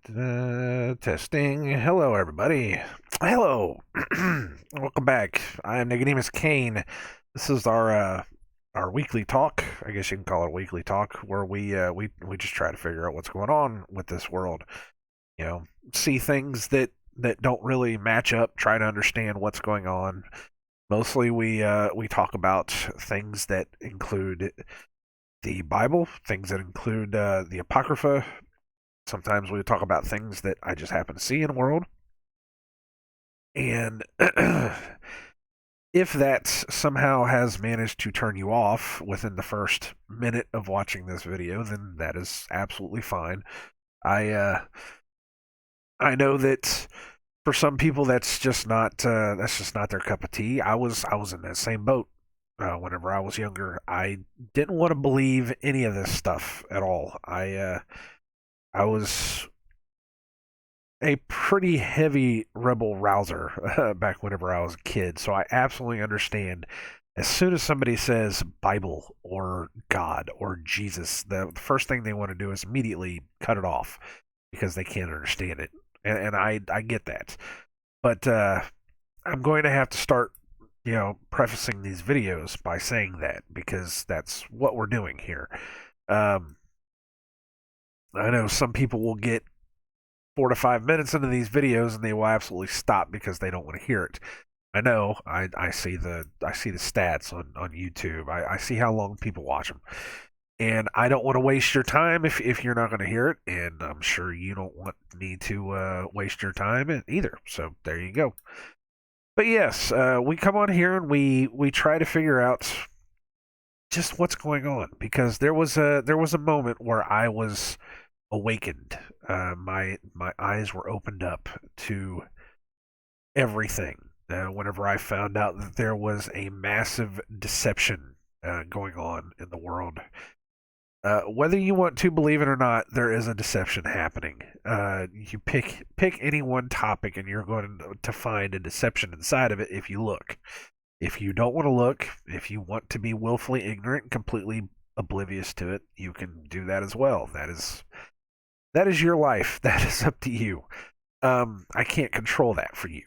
Testing. Hello, everybody. Hello. Welcome back. I am Nicodemus Kane. This is our weekly talk. I guess you can call it a weekly talk, where we just try to figure out what's going on with this world. You know, see things that don't really match up. Try to understand what's going on. Mostly, we talk about things that include the Bible, things that include the Apocrypha. Sometimes we talk about things that I just happen to see in the world. And if that somehow has managed to turn you off within the first minute of watching this video, then that is absolutely fine. I I know that for some people that's just not their cup of tea. I was in that same boat whenever I was younger. I didn't want to believe any of this stuff at all. I was a pretty heavy rebel rouser back whenever I was a kid, so I absolutely understand. As soon as somebody says Bible or God or Jesus, the first thing they want to do is immediately cut it off because they can't understand it, and I get that. But I'm going to have to start, prefacing these videos by saying that because that's what we're doing here. Um, I know some people will get 4 to 5 minutes into these videos and they will absolutely stop because they don't want to hear it. I know. I see the stats on YouTube. I see how long people watch them, and I don't want to waste your time if you're not going to hear it, and I'm sure you don't want me to waste your time either. So there you go. But yes, we come on here and we try to figure out just what's going on because there was a moment where I was awakened. My eyes were opened up to everything. Whenever I found out that there was a massive deception going on in the world, whether you want to believe it or not, there is a deception happening. You pick any one topic, and you're going to find a deception inside of it if you look. If you don't want to look, if you want to be willfully ignorant and completely oblivious to it, you can do that as well. That is your life. That is up to you. I can't control that for you.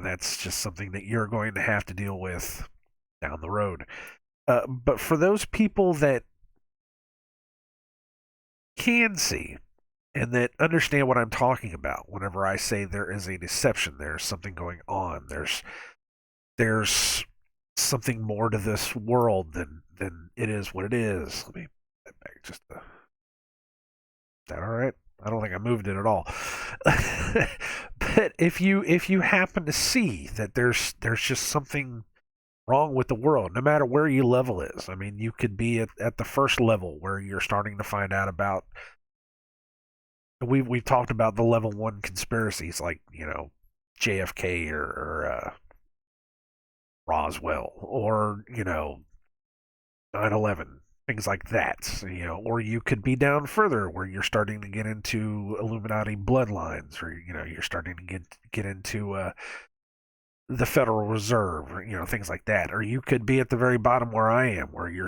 That's just something that you're going to have to deal with down the road. But for those people that can see and that understand what I'm talking about, whenever I say there is a deception, there's something going on. There's something more to this world than it is what it is. Let me get back just. Is that all right? I don't think I moved it at all. But if you happen to see that there's just something wrong with the world, no matter where your level is. I mean, you could be at the first level where you're starting to find out about. We've talked about the level one conspiracies, like JFK or Roswell, or 9/11, things like that. Or you could be down further where you're starting to get into Illuminati bloodlines, or you're starting to get into the Federal Reserve, or things like that. Or you could be at the very bottom where I am, where you're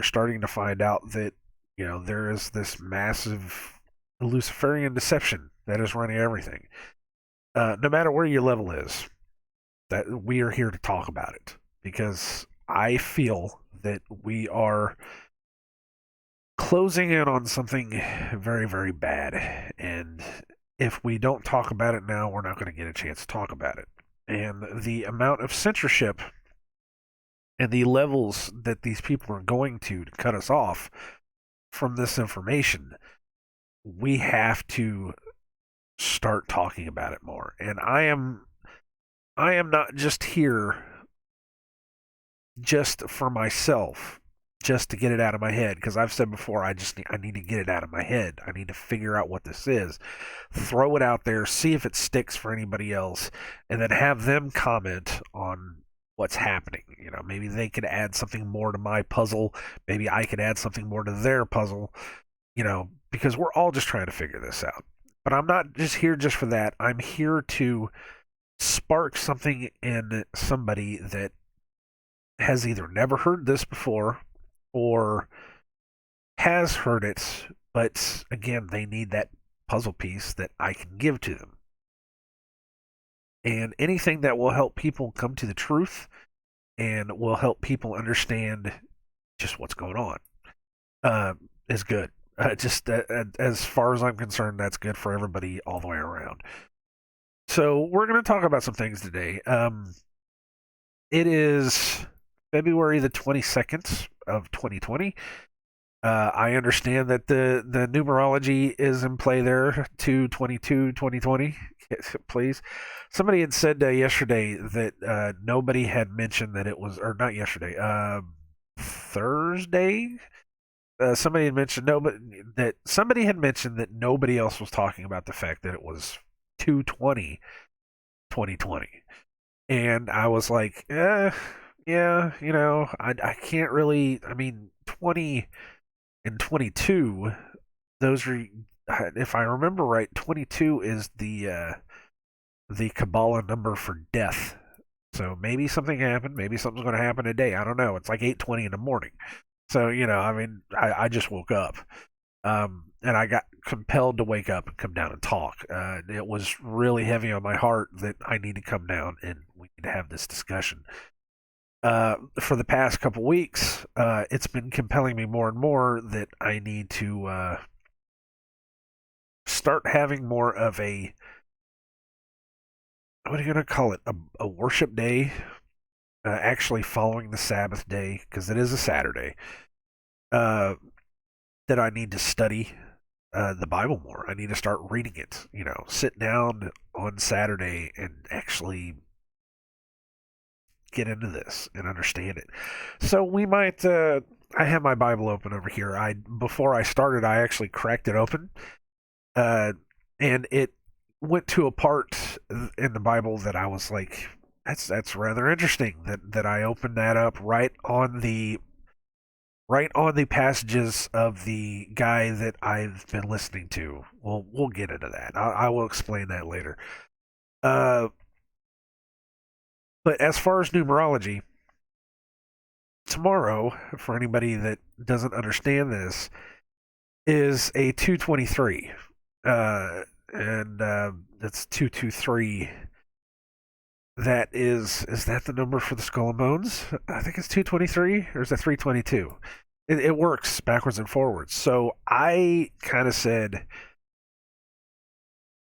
starting to find out that there is this massive Luciferian deception that is running everything. No matter where your level is, that we are here to talk about it because I feel that we are closing in on something very, very bad. And if we don't talk about it now, we're not going to get a chance to talk about it. And the amount of censorship and the levels that these people are going to cut us off from this information, we have to start talking about it more. And I am not just here just for myself, just to get it out of my head, because I've said before, I need to get it out of my head. I need to figure out what this is, throw it out there, see if it sticks for anybody else, and then have them comment on what's happening. Maybe they could add something more to my puzzle. Maybe I could add something more to their puzzle. Because we're all just trying to figure this out. But I'm not just here just for that. I'm here to spark something in somebody that has either never heard this before or has heard it, but again, they need that puzzle piece that I can give to them. And anything that will help people come to the truth and will help people understand just what's going on is good. Just as far as I'm concerned, that's good for everybody all the way around. So we're going to talk about some things today. It is February the 22nd of 2020. I understand that the numerology is in play there, 222 2020. Please. Somebody had said yesterday that nobody had mentioned that it was, or not yesterday, Thursday. Somebody had mentioned that nobody else was talking about the fact that it was 220 2020. And I was like, yeah, I can't really. I mean, 20 and 22, those are, if I remember right, 22 is the Kabbalah number for death. So maybe something happened. Maybe something's going to happen today. I don't know. It's like 8:20 in the morning. So I mean, I just woke up, and I got compelled to wake up and come down and talk. It was really heavy on my heart that I need to come down and we need to have this discussion. For the past couple weeks, it's been compelling me more and more that I need to start having more of a, what are you going to call it, a worship day, actually following the Sabbath day, because it is a Saturday, that I need to study the Bible more. I need to start reading it, sit down on Saturday and actually get into this and understand it. So we might. I have my Bible open over here. Before I started, I actually cracked it open, and it went to a part in the Bible that I was like, that's rather interesting. That I opened that up right on the passages of the guy that I've been listening to. We'll get into that. I will explain that later. Uh, but as far as numerology, tomorrow, for anybody that doesn't understand this, is a 223. And that's 223. That is that the number for the Skull and Bones? I think it's 223, or is it 322? It works backwards and forwards. So I kind of said,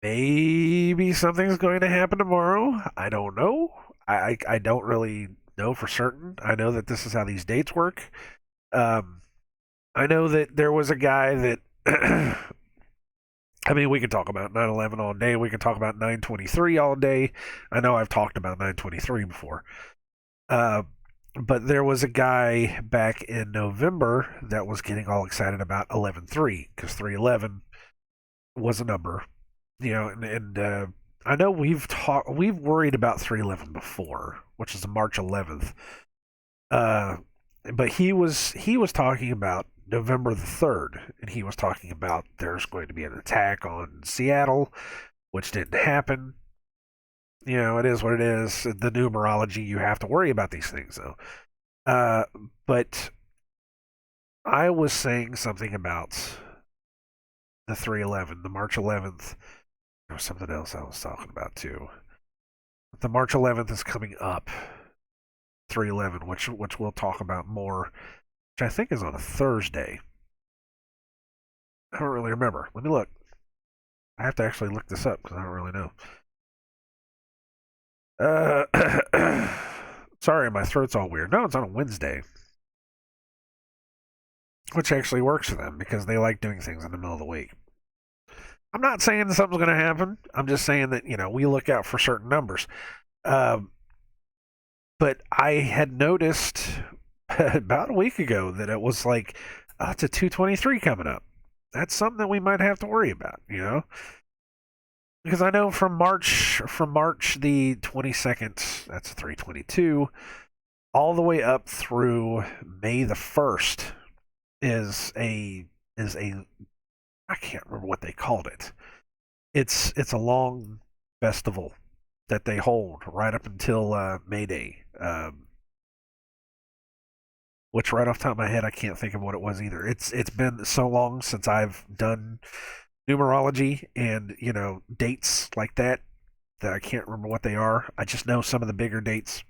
maybe something's going to happen tomorrow. I don't know. I don't really know for certain. I know that this is how these dates work. I know that there was a guy that. I mean, we can talk about 9/11 all day. We can talk about 9/23 all day. I know I've talked about 9/23 before. Uh, but there was a guy back in November that was getting all excited about 11/3 because 311 was a number, and I know we've worried about 311 before, which is March 11th. Uh, but he was talking about November the 3rd, and he was talking about there's going to be an attack on Seattle, which didn't happen. It is what it is. The numerology, you have to worry about these things, though. Uh, but I was saying something about the 311, the March 11th. There was something else I was talking about, too. The March 11th is coming up, 311, which we'll talk about more, which I think is on a Thursday. I don't really remember. Let me look. I have to actually look this up because I don't really know. Sorry, my throat's all weird. No, it's on a Wednesday, which actually works for them because they like doing things in the middle of the week. I'm not saying that something's going to happen. I'm just saying that we look out for certain numbers. But I had noticed about a week ago that it was like, it's a 223 coming up. That's something that we might have to worry about, because I know from March the 22nd, that's 322, all the way up through May the 1st is a I can't remember what they called it. It's a long festival that they hold right up until May Day. Which right off the top of my head I can't think of what it was either. It's been so long since I've done numerology and dates like that I can't remember what they are. I just know some of the bigger dates.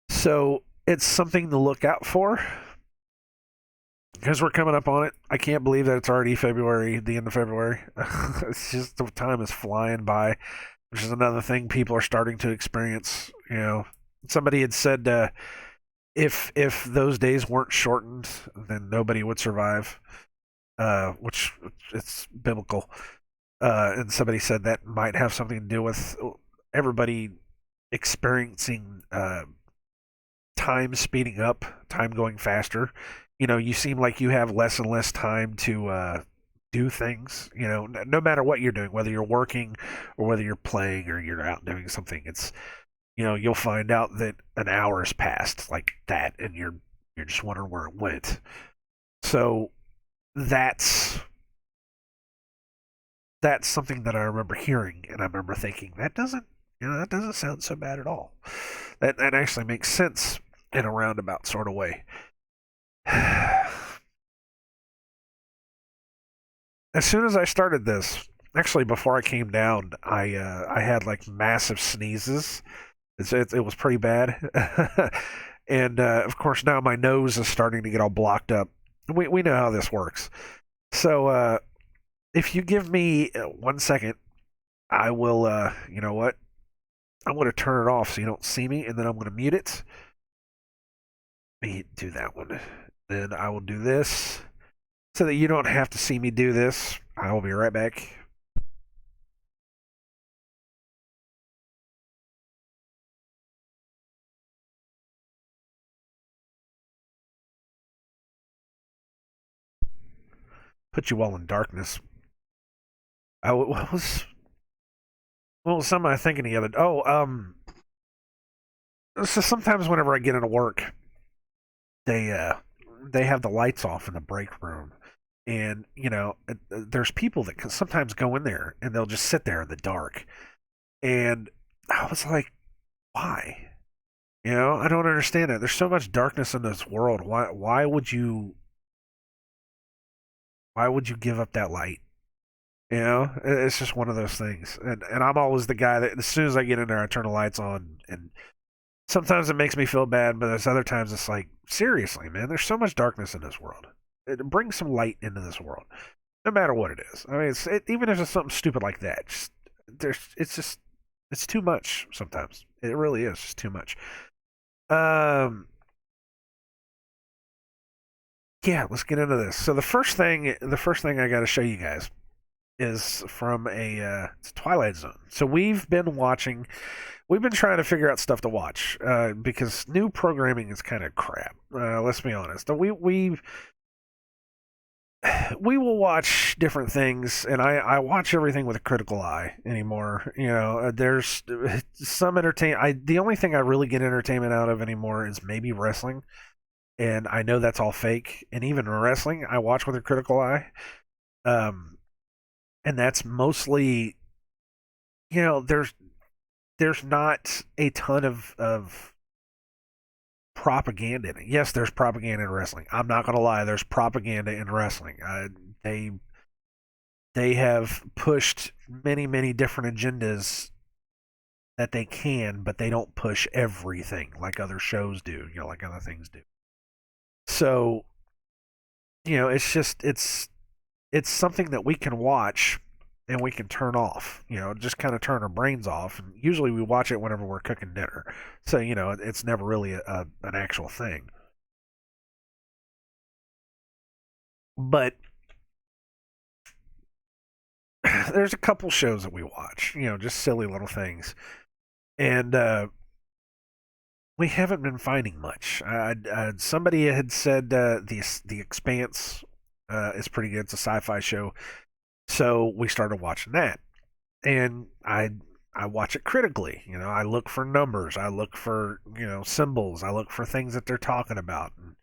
So it's something to look out for because we're coming up on it. I can't believe that it's already February, the end of February. It's just the time is flying by, which is another thing people are starting to experience. Somebody had said if those days weren't shortened, then nobody would survive. Which it's biblical. And somebody said that might have something to do with everybody experiencing time speeding up, time going faster. You seem like you have less and less time to do things. No matter what you're doing, whether you're working or whether you're playing or you're out doing something, it's you'll find out that an hour has passed like that, and you're just wondering where it went. So that's that's something that I remember hearing, and I remember thinking that doesn't sound so bad at all. That actually makes sense in a roundabout sort of way. As soon as I started this, actually before I came down, I had like massive sneezes. It was pretty bad, and of course now my nose is starting to get all blocked up. We know how this works. So if you give me 1 second, I will. You know what? I'm going to turn it off so you don't see me, and then I'm going to mute it. Let me do that one. Then I will do this so that you don't have to see me do this. I will be right back. Put you all in darkness. What was something I thinking the other? Oh, so sometimes whenever I get into work, they uh they have the lights off in the break room, and there's people that can sometimes go in there and they'll just sit there in the dark, and I was like, why? I don't understand it. There's so much darkness in this world. Why would you give up that light? It's just one of those things. And I'm always the guy that as soon as I get in there, I turn the lights on, and sometimes it makes me feel bad, but there's other times it's like, seriously, man, there's so much darkness in this world. Bring some light into this world, no matter what it is. I mean, even if it's something stupid like that, it's too much sometimes. It really is just too much. Um, yeah, let's get into this. So the first thing I got to show you guys is from it's Twilight Zone. So we've been trying to figure out stuff to watch because new programming is kind of crap. Let's be honest. We will watch different things, and I watch everything with a critical eye anymore. There's some entertain. The only thing I really get entertainment out of anymore is maybe wrestling, and I know that's all fake. And even wrestling, I watch with a critical eye. Um, and that's mostly, there's not a ton of propaganda in it. Yes, there's propaganda in wrestling. I'm not gonna lie, there's propaganda in wrestling. They have pushed many many different agendas that they can, but they don't push everything like other shows do. Like other things do. So it's something that we can watch and we can turn off. Just kind of turn our brains off. And usually we watch it whenever we're cooking dinner, so it's never really an actual thing. But there's a couple shows that we watch, just silly little things, and we haven't been finding much. Somebody had said the Expanse is pretty good. It's a sci-fi show, so we started watching that, and I watch it critically. I look for numbers, I look for symbols, I look for things that they're talking about. And,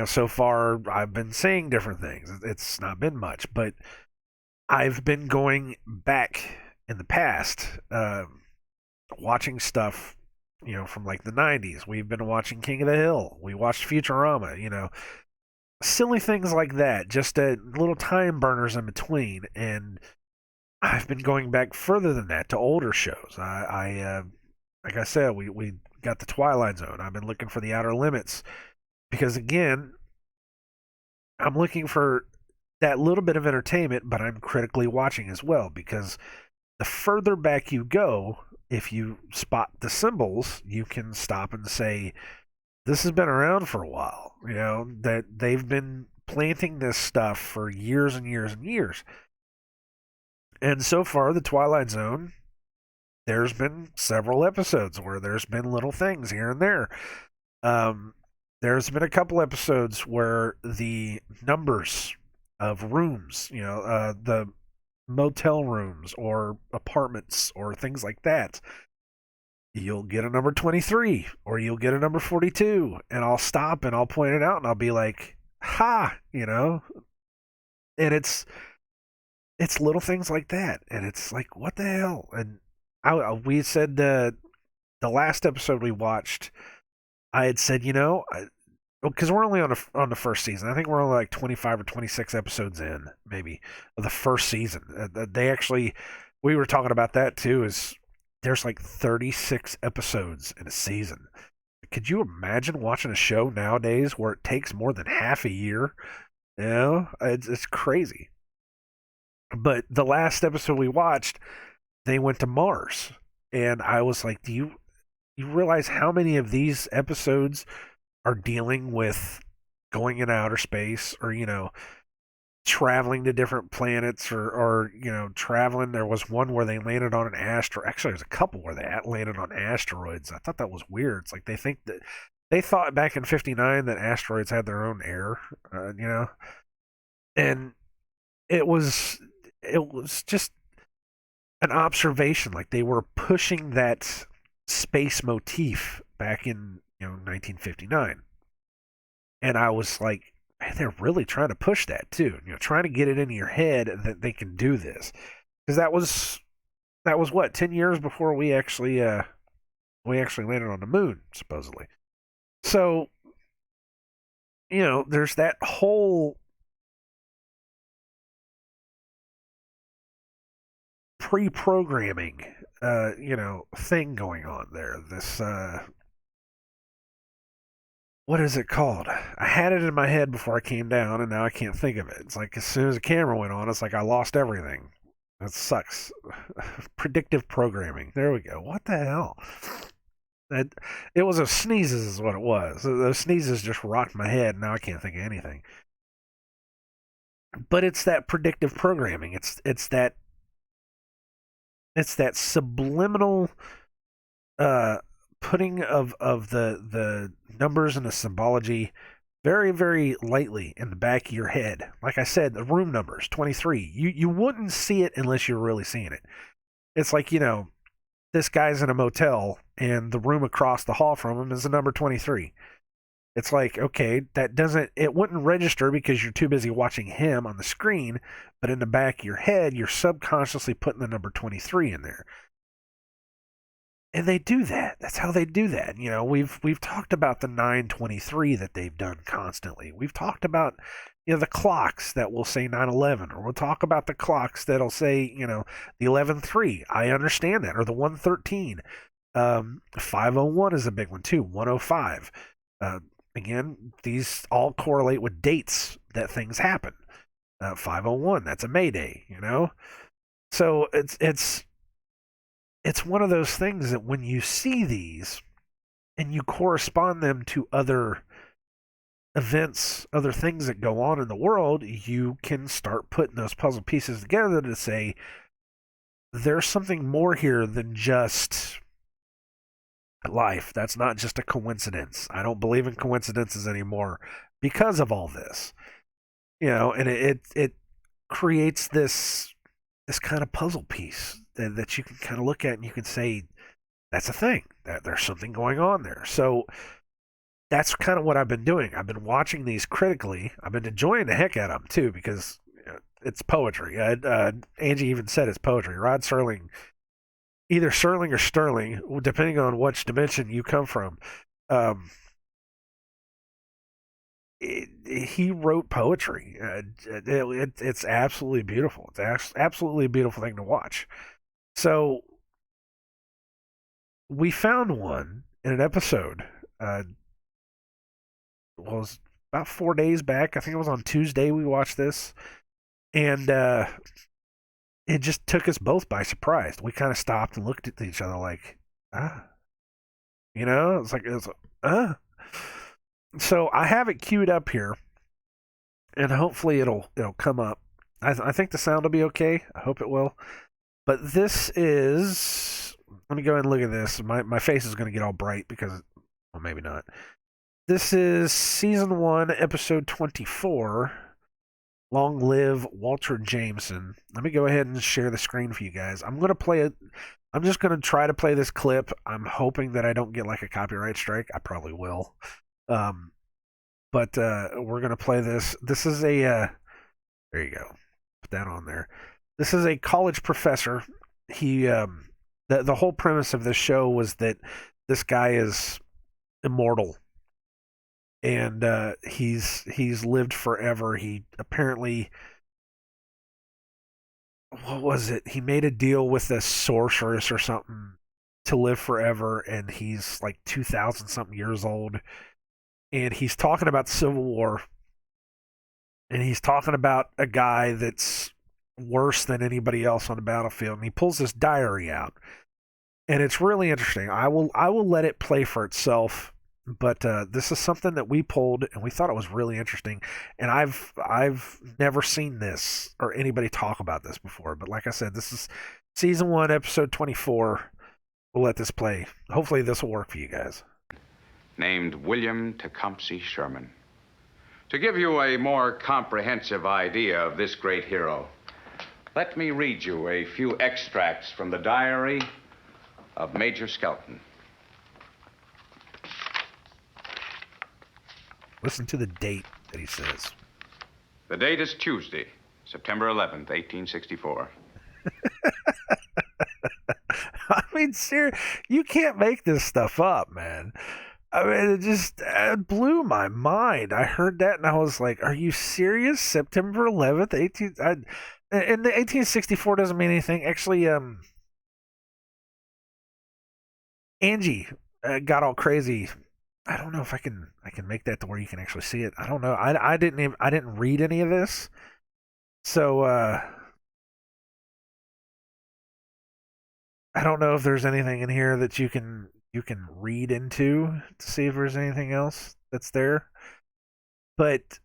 so far I've been seeing different things. It's not been much, but I've been going back in the past, watching stuff. From like the '90s. We've been watching King of the Hill. We watched Futurama. silly things like that, just little time burners in between. And I've been going back further than that to older shows. Like I said, we got the Twilight Zone. I've been looking for the Outer Limits because again, I'm looking for that little bit of entertainment, but I'm critically watching as well because the further back you go, if you spot the symbols, you can stop and say, this has been around for a while. You know, that they've been planting this stuff for years and years and years. And so far, the Twilight Zone, there's been several episodes where there's been little things here and there. Um, there's been a couple episodes where the numbers of rooms, the motel rooms or apartments or things like that, you'll get a number 23 or you'll get a number 42, and I'll stop and I'll point it out and I'll be like, ha, and it's little things like that, and it's like, what the hell? And we said the last episode we watched, I had said, because we're only on the first season. I think we're only like 25 or 26 episodes in, maybe, of the first season. They actually, we were talking about that too. Is there's like 36 episodes in a season. Could you imagine watching a show nowadays where it takes more than half a year? It's crazy. But the last episode we watched, they went to Mars, and I was like, do you realize how many of these episodes are dealing with going in outer space, or traveling to different planets, or traveling? There was one where they landed on an asteroid. Actually, there's a couple where they landed on asteroids. I thought that was weird. It's like they thought back in '59 that asteroids had their own air, and it was just an observation. Like they were pushing that space motif back in 1959, and I was like, man, they're really trying to push that too. Trying to get it into your head that they can do this, because that was what, 10 years before we actually landed on the moon, supposedly. So there's that whole pre-programming thing going on there. This what is it called? I had it in my head before I came down, and now I can't think of it. It's like as soon as the camera went on, it's like I lost everything. That sucks. Predictive programming. There we go. What the hell? That it was a sneezes is what it was. Those sneezes just rocked my head. Now I can't think of anything. But it's that predictive programming. It's that subliminal uh, putting of the numbers and the symbology very, very lightly in the back of your head. Like I said, the room numbers 23. You wouldn't see it unless you're really seeing it. It's like, this guy's in a motel and the room across the hall from him is the number 23. It's like, okay, it wouldn't register because you're too busy watching him on the screen, but in the back of your head, you're subconsciously putting the number 23 in there. And they do that. That's how they do that. We've talked about the 923 that they've done constantly. We've talked about the clocks that will say 911, or we'll talk about the clocks that'll say the 11:03. I understand that, or the 113. 501 is a big one too. 105. Again, these all correlate with dates that things happen. 501, that's a Mayday. So it's one of those things that when you see these and you correspond them to other events, other things that go on in the world, you can start putting those puzzle pieces together to say there's something more here than just life. That's not just a coincidence. I don't believe in coincidences anymore because of all this. And it creates this kind of puzzle piece that you can kind of look at and you can say that's a thing, that there's something going on there. So that's kind of what I've been doing. I've been watching these critically. I've been enjoying the heck out of them too, because it's poetry. Angie even said it's poetry. Rod Serling, either Serling or Sterling, depending on which dimension you come from. Um, he wrote poetry. It's absolutely beautiful. It's absolutely a beautiful thing to watch. So we found one in an episode. Was about 4 days back. I think it was on Tuesday we watched this, and it just took us both by surprise. We kind of stopped and looked at each other like, ah, it's like, So I have it queued up here, and hopefully it'll come up. I think the sound will be okay. I hope it will. But this is. Let me go ahead and look at this. My face is going to get all bright because, well, maybe not. This is season 1, episode 24. Long live Walter Jameson. Let me go ahead and share the screen for you guys. I'm going to play it. I'm just going to try to play this clip. I'm hoping that I don't get like a copyright strike. I probably will. But we're going to play this. This is a. There you go. Put that on there. This is a college professor. He. The whole premise of this show was that this guy is immortal, and he's lived forever. He apparently, what was it? He made a deal with a sorceress or something to live forever, and he's like 2,000 something years old, and he's talking about the Civil War, and he's talking about a guy that's worse than anybody else on the battlefield, and he pulls this diary out, and it's really interesting. I will let it play for itself. But this is something that we pulled, and we thought it was really interesting. And I've never seen this or anybody talk about this before. But like I said, this is season 1, episode 24. We'll let this play. Hopefully, this will work for you guys. Named William Tecumseh Sherman. To give you a more comprehensive idea of this great hero, let me read you a few extracts from the diary of Major Skelton. Listen to the date that he says. The date is Tuesday, September 11th, 1864. I mean, seriously, you can't make this stuff up, man. I mean, it blew my mind. I heard that and I was like, "Are you serious?" September 11th, and the 1864 doesn't mean anything. Actually, Angie got all crazy. I don't know if I can make that to where you can actually see it. I don't know. I didn't read any of this, so I don't know if there's anything in here that you can read into to see if there's anything else that's there. But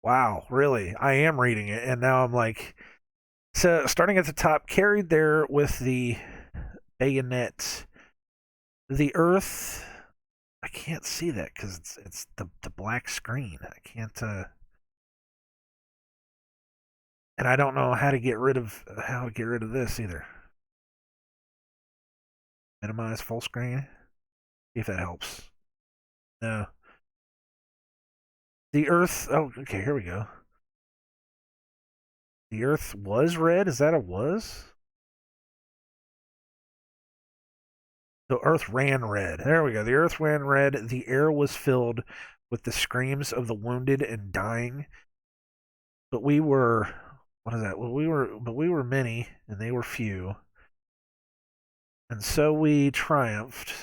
wow, really, I am reading it, and now I'm like, so starting at the top, carried there with the bayonet. The Earth. I can't see that because it's the black screen. I can't. And I don't know how to get rid of this either. Minimize full screen. See if that helps. No. The Earth. Oh, okay. Here we go. The Earth was red. Is that a was? The Earth ran red. There we go. The Earth ran red. The air was filled with the screams of the wounded and dying. But we were, what is that? Well, we were many, and they were few. And so we triumphed.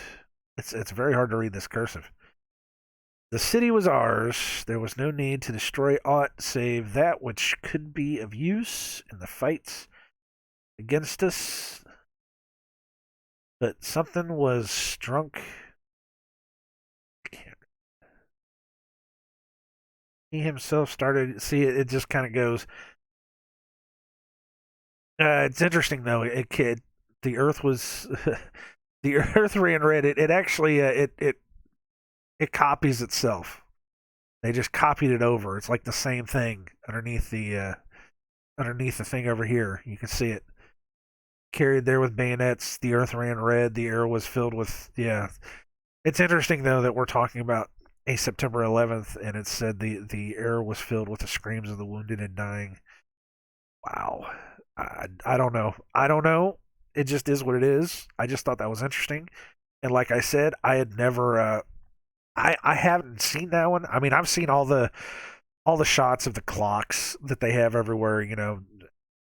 It's very hard to read this cursive. The city was ours. There was no need to destroy aught save that which could be of use in the fights against us. But something was drunk. He himself started. See, it just kind of goes. It's interesting though. The Earth was the Earth ran red. It actually it copies itself. They just copied it over. It's like the same thing underneath the thing over here. You can see it. Carried there with bayonets. The Earth ran red. The air was filled with, yeah. It's interesting though that we're talking about a September 11th, and it said the air was filled with the screams of the wounded and dying. Wow. I don't know. I don't know. It just is what it is. I just thought that was interesting. And like I said, I had never I haven't seen that one. I mean, I've seen all the shots of the clocks that they have everywhere. You know,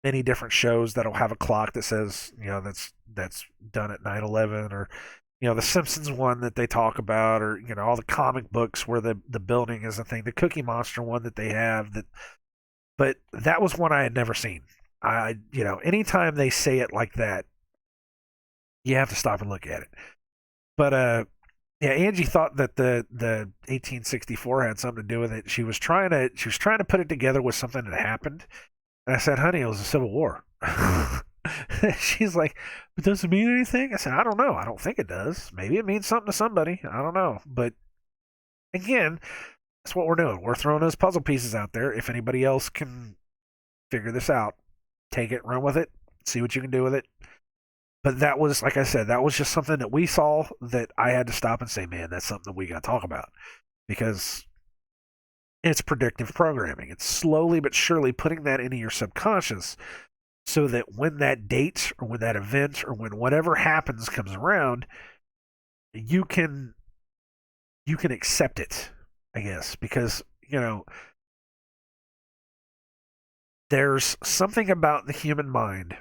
many different shows that'll have a clock that says, you know, that's done at 9/11, or you know, the Simpsons one that they talk about, or you know, all the comic books where the building is a thing. The Cookie Monster one that they have that, but that was one I had never seen. I you know, anytime they say it like that, you have to stop and look at it. But yeah, Angie thought that the 1864 had something to do with it. She was trying to put it together with something that happened. And I said, "Honey, it was a civil war." She's like, "But does it mean anything?" I said, "I don't know. I don't think it does. Maybe it means something to somebody. I don't know." But again, that's what we're doing. We're throwing those puzzle pieces out there. If anybody else can figure this out, take it, run with it, see what you can do with it. But that was, like I said, that was just something that we saw that I had to stop and say, man, that's something that we got to talk about, because it's predictive programming. It's slowly but surely putting that into your subconscious so that when that date or when that event or when whatever happens comes around, you can accept it, I guess, because, you know, there's something about the human mind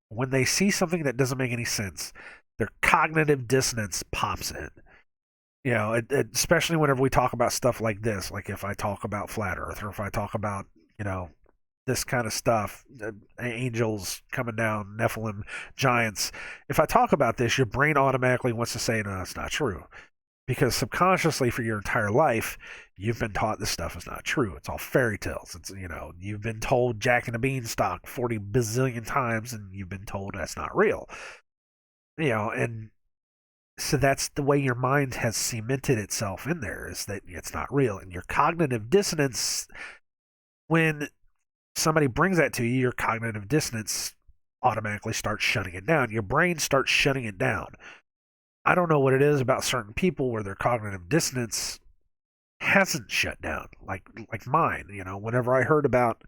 when they see something that doesn't make any sense, their cognitive dissonance pops in. You know, especially whenever we talk about stuff like this, like if I talk about flat Earth, or if I talk about, you know, this kind of stuff, angels coming down, Nephilim, giants. If I talk about this, your brain automatically wants to say, no, that's not true. Because subconsciously for your entire life, you've been taught this stuff is not true. It's all fairy tales. It's, you know, you've been told Jack and the Beanstalk 40 bazillion times, and you've been told that's not real. You know, and so that's the way your mind has cemented itself in there, is that it's not real. And your cognitive dissonance, when somebody brings that to you, your cognitive dissonance automatically starts shutting it down. Your brain starts shutting it down. I don't know what it is about certain people where their cognitive dissonance hasn't shut down, like mine. You know, whenever I heard about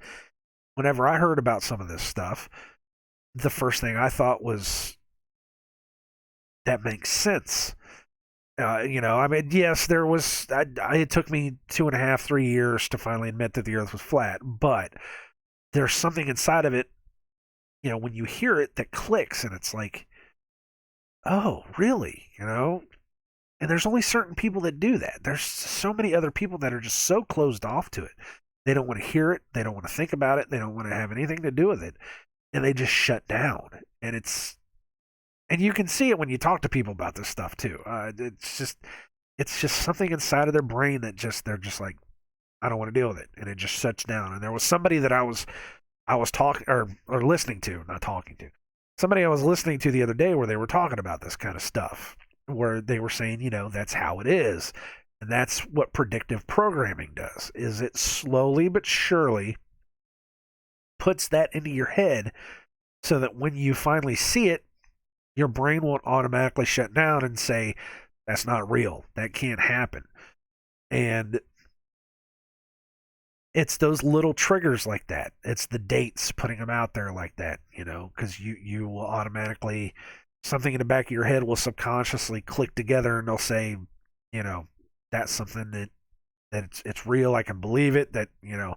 some of this stuff, the first thing I thought was, that makes sense. You know, I mean, yes, there was. It took me 2.5, 3 years to finally admit that the Earth was flat, but there's something inside of it. You know, when you hear it, that clicks, and it's like, oh, really? You know, and there's only certain people that do that. There's so many other people that are just so closed off to it. They don't want to hear it. They don't want to think about it. They don't want to have anything to do with it, and they just shut down. And you can see it when you talk to people about this stuff too. It's just something inside of their brain that just they're just like, I don't want to deal with it, and it just shuts down. And there was somebody that I was talking or listening to, not talking to, somebody I was listening to the other day where they were talking about this kind of stuff, where they were saying, you know, that's how it is, and that's what predictive programming does. Is it slowly but surely puts that into your head so that when you finally see it, your brain won't automatically shut down and say, that's not real, that can't happen. And it's those little triggers like that. It's the dates, putting them out there like that, you know, because you will automatically, something in the back of your head will subconsciously click together, and they'll say, you know, that's something that it's real. I can believe it. That, you know,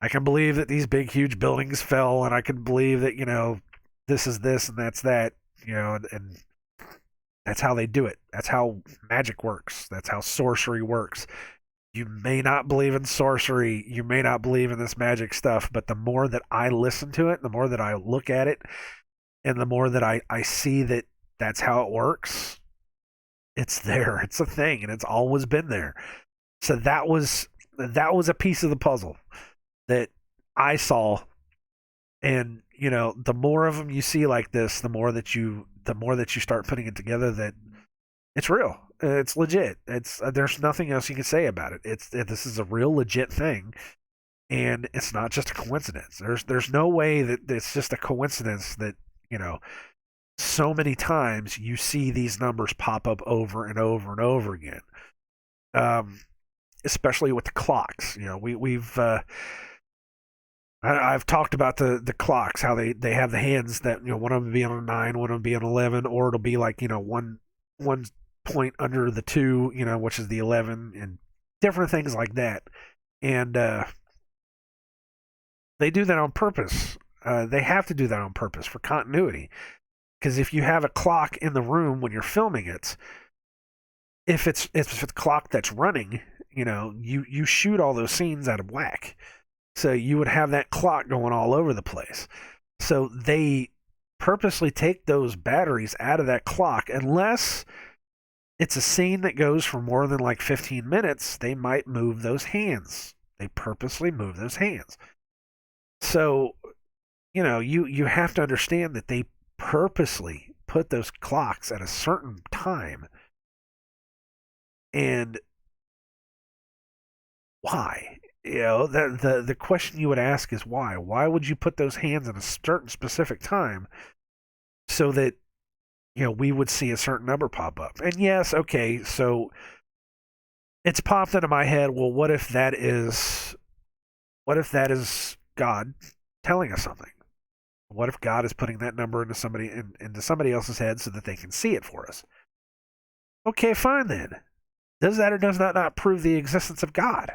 I can believe that these big huge buildings fell, and I can believe that, you know, this is this and that's that, you know, and that's how they do it. That's how magic works. That's how sorcery works. You may not believe in sorcery, you may not believe in this magic stuff, but the more that I listen to it, the more that I look at it, and the more that I see that that's how it works, it's there. It's a thing, and it's always been there. So that was a piece of the puzzle that I saw. And you know, the more of them you see like this, the more that you start putting it together, that it's real. It's legit. It's there's nothing else you can say about it. This is a real legit thing, and it's not just a coincidence. There's no way that it's just a coincidence that, you know, so many times you see these numbers pop up over and over and over again. Um, Especially with the clocks. You know, I've talked about the clocks, how they have the hands that, you know, one of them be on a 9, one of them be on 11, or it'll be like, you know, one point under the 2, which is the 11, and different things like that. And they do that on purpose. They have to do that on purpose for continuity. Because if you have a clock in the room when you're filming it, if it's a clock that's running, you shoot all those scenes out of whack. So you would have that clock going all over the place. So they purposely take those batteries out of that clock. Unless it's a scene that goes for more than like 15 minutes, they might move those hands. They purposely move those hands. So, you have to understand that they purposely put those clocks at a certain time. And why? The question you would ask is why? Why would you put those hands at a certain specific time so that we would see a certain number pop up? And yes, okay, so it's popped into my head. Well, what if that is God telling us something? What if God is putting that number into somebody else's head so that they can see it for us? Okay, fine then. Does that or does that not prove the existence of God?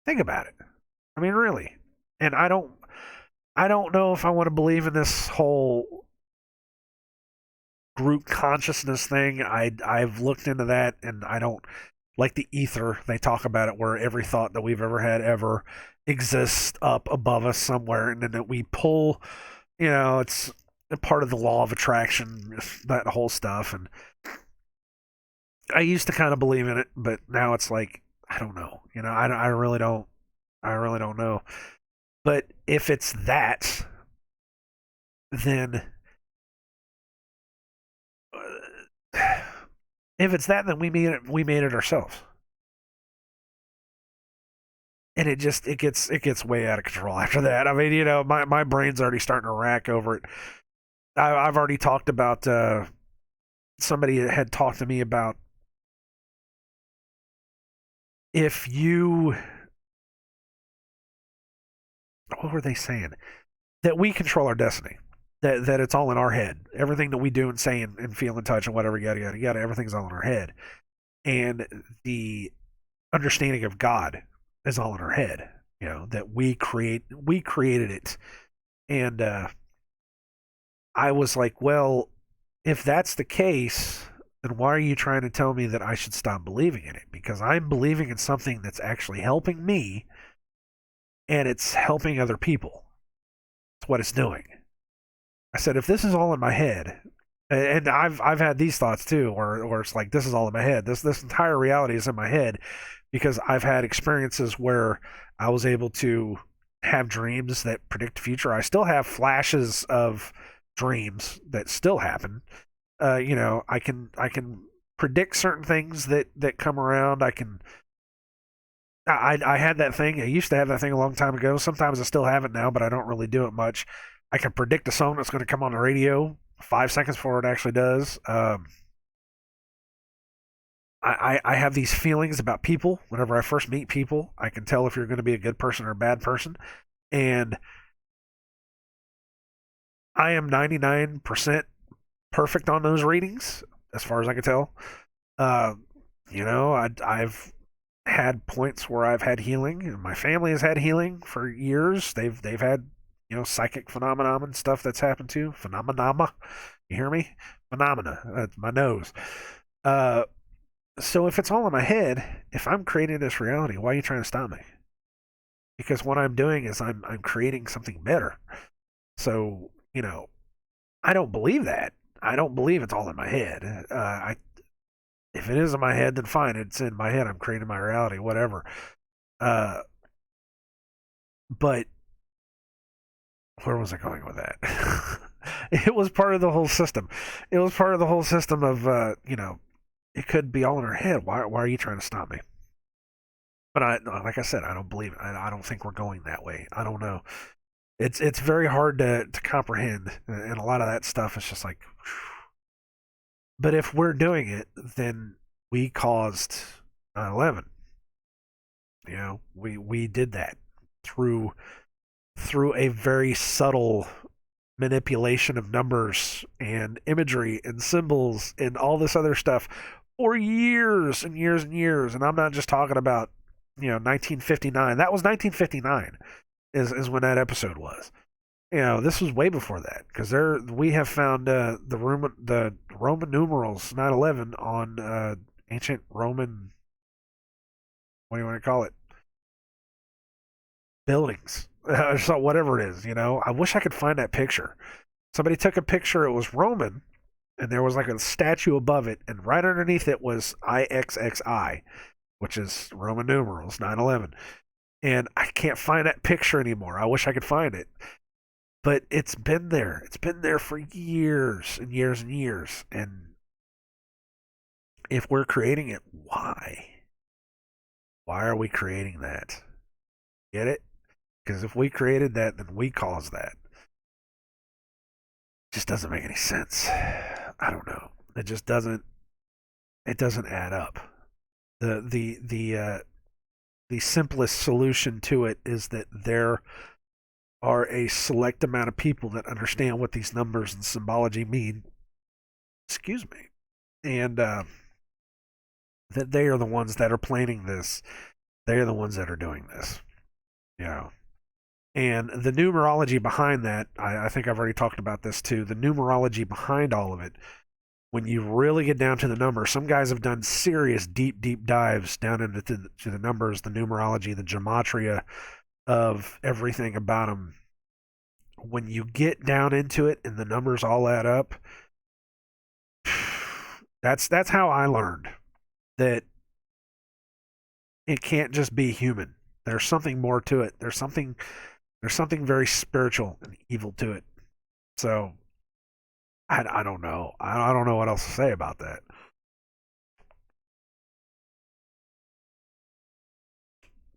Think about it. I mean, really. And I don't know if I want to believe in this whole group consciousness thing. I've looked into that, and I don't like the ether. They talk about it where every thought that we've ever had ever exists up above us somewhere, and then that we pull. It's a part of the law of attraction, that whole stuff. And I used to kind of believe in it, but now it's like I don't know. I really don't. I really don't know. But if it's that, then we made it ourselves. And it gets way out of control after that. I mean, my brain's already starting to rack over it. I've already talked about somebody had talked to me about if you, what were they saying? That we control our destiny. That it's all in our head. Everything that we do and say and feel and touch and whatever, yada yada yada, everything's all in our head. And the understanding of God is all in our head. That we created it. And I was like, well, if that's the case, then why are you trying to tell me that I should stop believing in it? Because I'm believing in something that's actually helping me, and it's helping other people. That's what it's doing. I said, if this is all in my head, and I've had these thoughts too, or it's like this is all in my head. This entire reality is in my head, because I've had experiences where I was able to have dreams that predict the future. I still have flashes of dreams that still happen. I can predict certain things that come around. I had that thing. I used to have that thing a long time ago. Sometimes I still have it now, but I don't really do it much. I can predict a song that's going to come on the radio 5 seconds before it actually does. I have these feelings about people. Whenever I first meet people, I can tell if you're going to be a good person or a bad person. And I am 99% perfect on those readings, as far as I can tell. I've had points where I've had healing, and my family has had healing for years. They've had psychic phenomenon and stuff that's happened to phenomena. You hear me? Phenomena. That's my nose. So if it's all in my head, if I'm creating this reality, why are you trying to stop me? Because what I'm doing is I'm creating something better. So I don't believe that. I don't believe it's all in my head. If it is in my head, then fine. It's in my head. I'm creating my reality, whatever. But where was I going with that? It was part of the whole system. It was part of the whole system of, it could be all in our head. Why are you trying to stop me? But like I said, I don't believe it. I don't think we're going that way. I don't know. It's very hard to comprehend, and a lot of that stuff is just like. But if we're doing it, then we caused 9/11. We did that through a very subtle manipulation of numbers and imagery and symbols and all this other stuff, for years and years and years. And I'm not just talking about, 1959. That was 1959 is when that episode was. This was way before that because we have found the Roman numerals 9/11 on ancient Roman, what do you want to call it, buildings. So whatever it is, I wish I could find that picture. Somebody took a picture. It was Roman, and there was like a statue above it, and right underneath it was IXXI, which is Roman numerals 9/11. And I can't find that picture anymore. I wish I could find it. But it's been there. It's been there for years and years and years. And if we're creating it, why? Why are we creating that? Get it? Because if we created that, then we caused that. It just doesn't make any sense. I don't know. It just doesn't. It doesn't add up. The simplest solution to it is that there are a select amount of people that understand what these numbers and symbology mean. Excuse me. And that they are the ones that are planning this. They are the ones that are doing this. And the numerology behind that, I think I've already talked about this too. The numerology behind all of it, when you really get down to the numbers, some guys have done serious deep dives down into the numbers, the numerology, the gematria of everything about them. When you get down into it and the numbers all add up, that's how I learned that it can't just be human. There's something more to it. There's something very spiritual and evil to it. So I don't know. I don't know what else to say about that.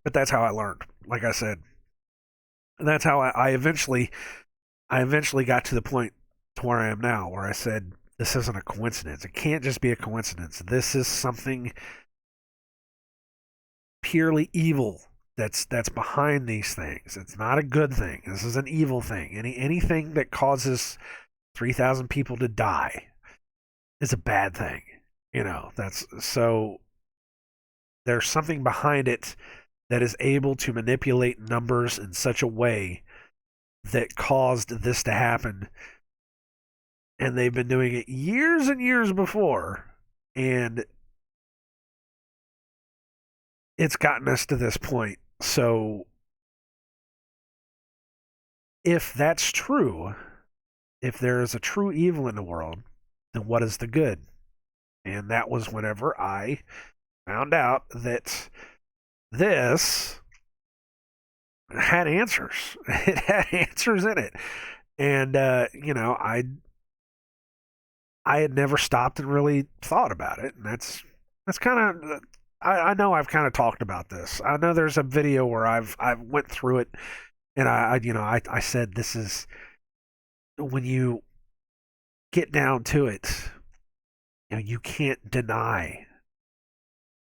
But that's how I learned. Like I said, and that's how I eventually got to the point to where I am now, where I said this isn't a coincidence. It can't just be a coincidence. This is something purely evil that's behind these things. It's not a good thing. This is an evil thing. Anything that causes 3,000 people to die is a bad thing. That's so there's something behind it that is able to manipulate numbers in such a way that caused this to happen. And they've been doing it years and years before. And it's gotten us to this point. So if that's true, if there is a true evil in the world, then what is the good? And that was whenever I found out that this had answers. It had answers in it. And I had never stopped and really thought about it. And that's kind of I know I've kind of talked about this. I know there's a video where I've went through it, and I said this is when you get down to it, you can't deny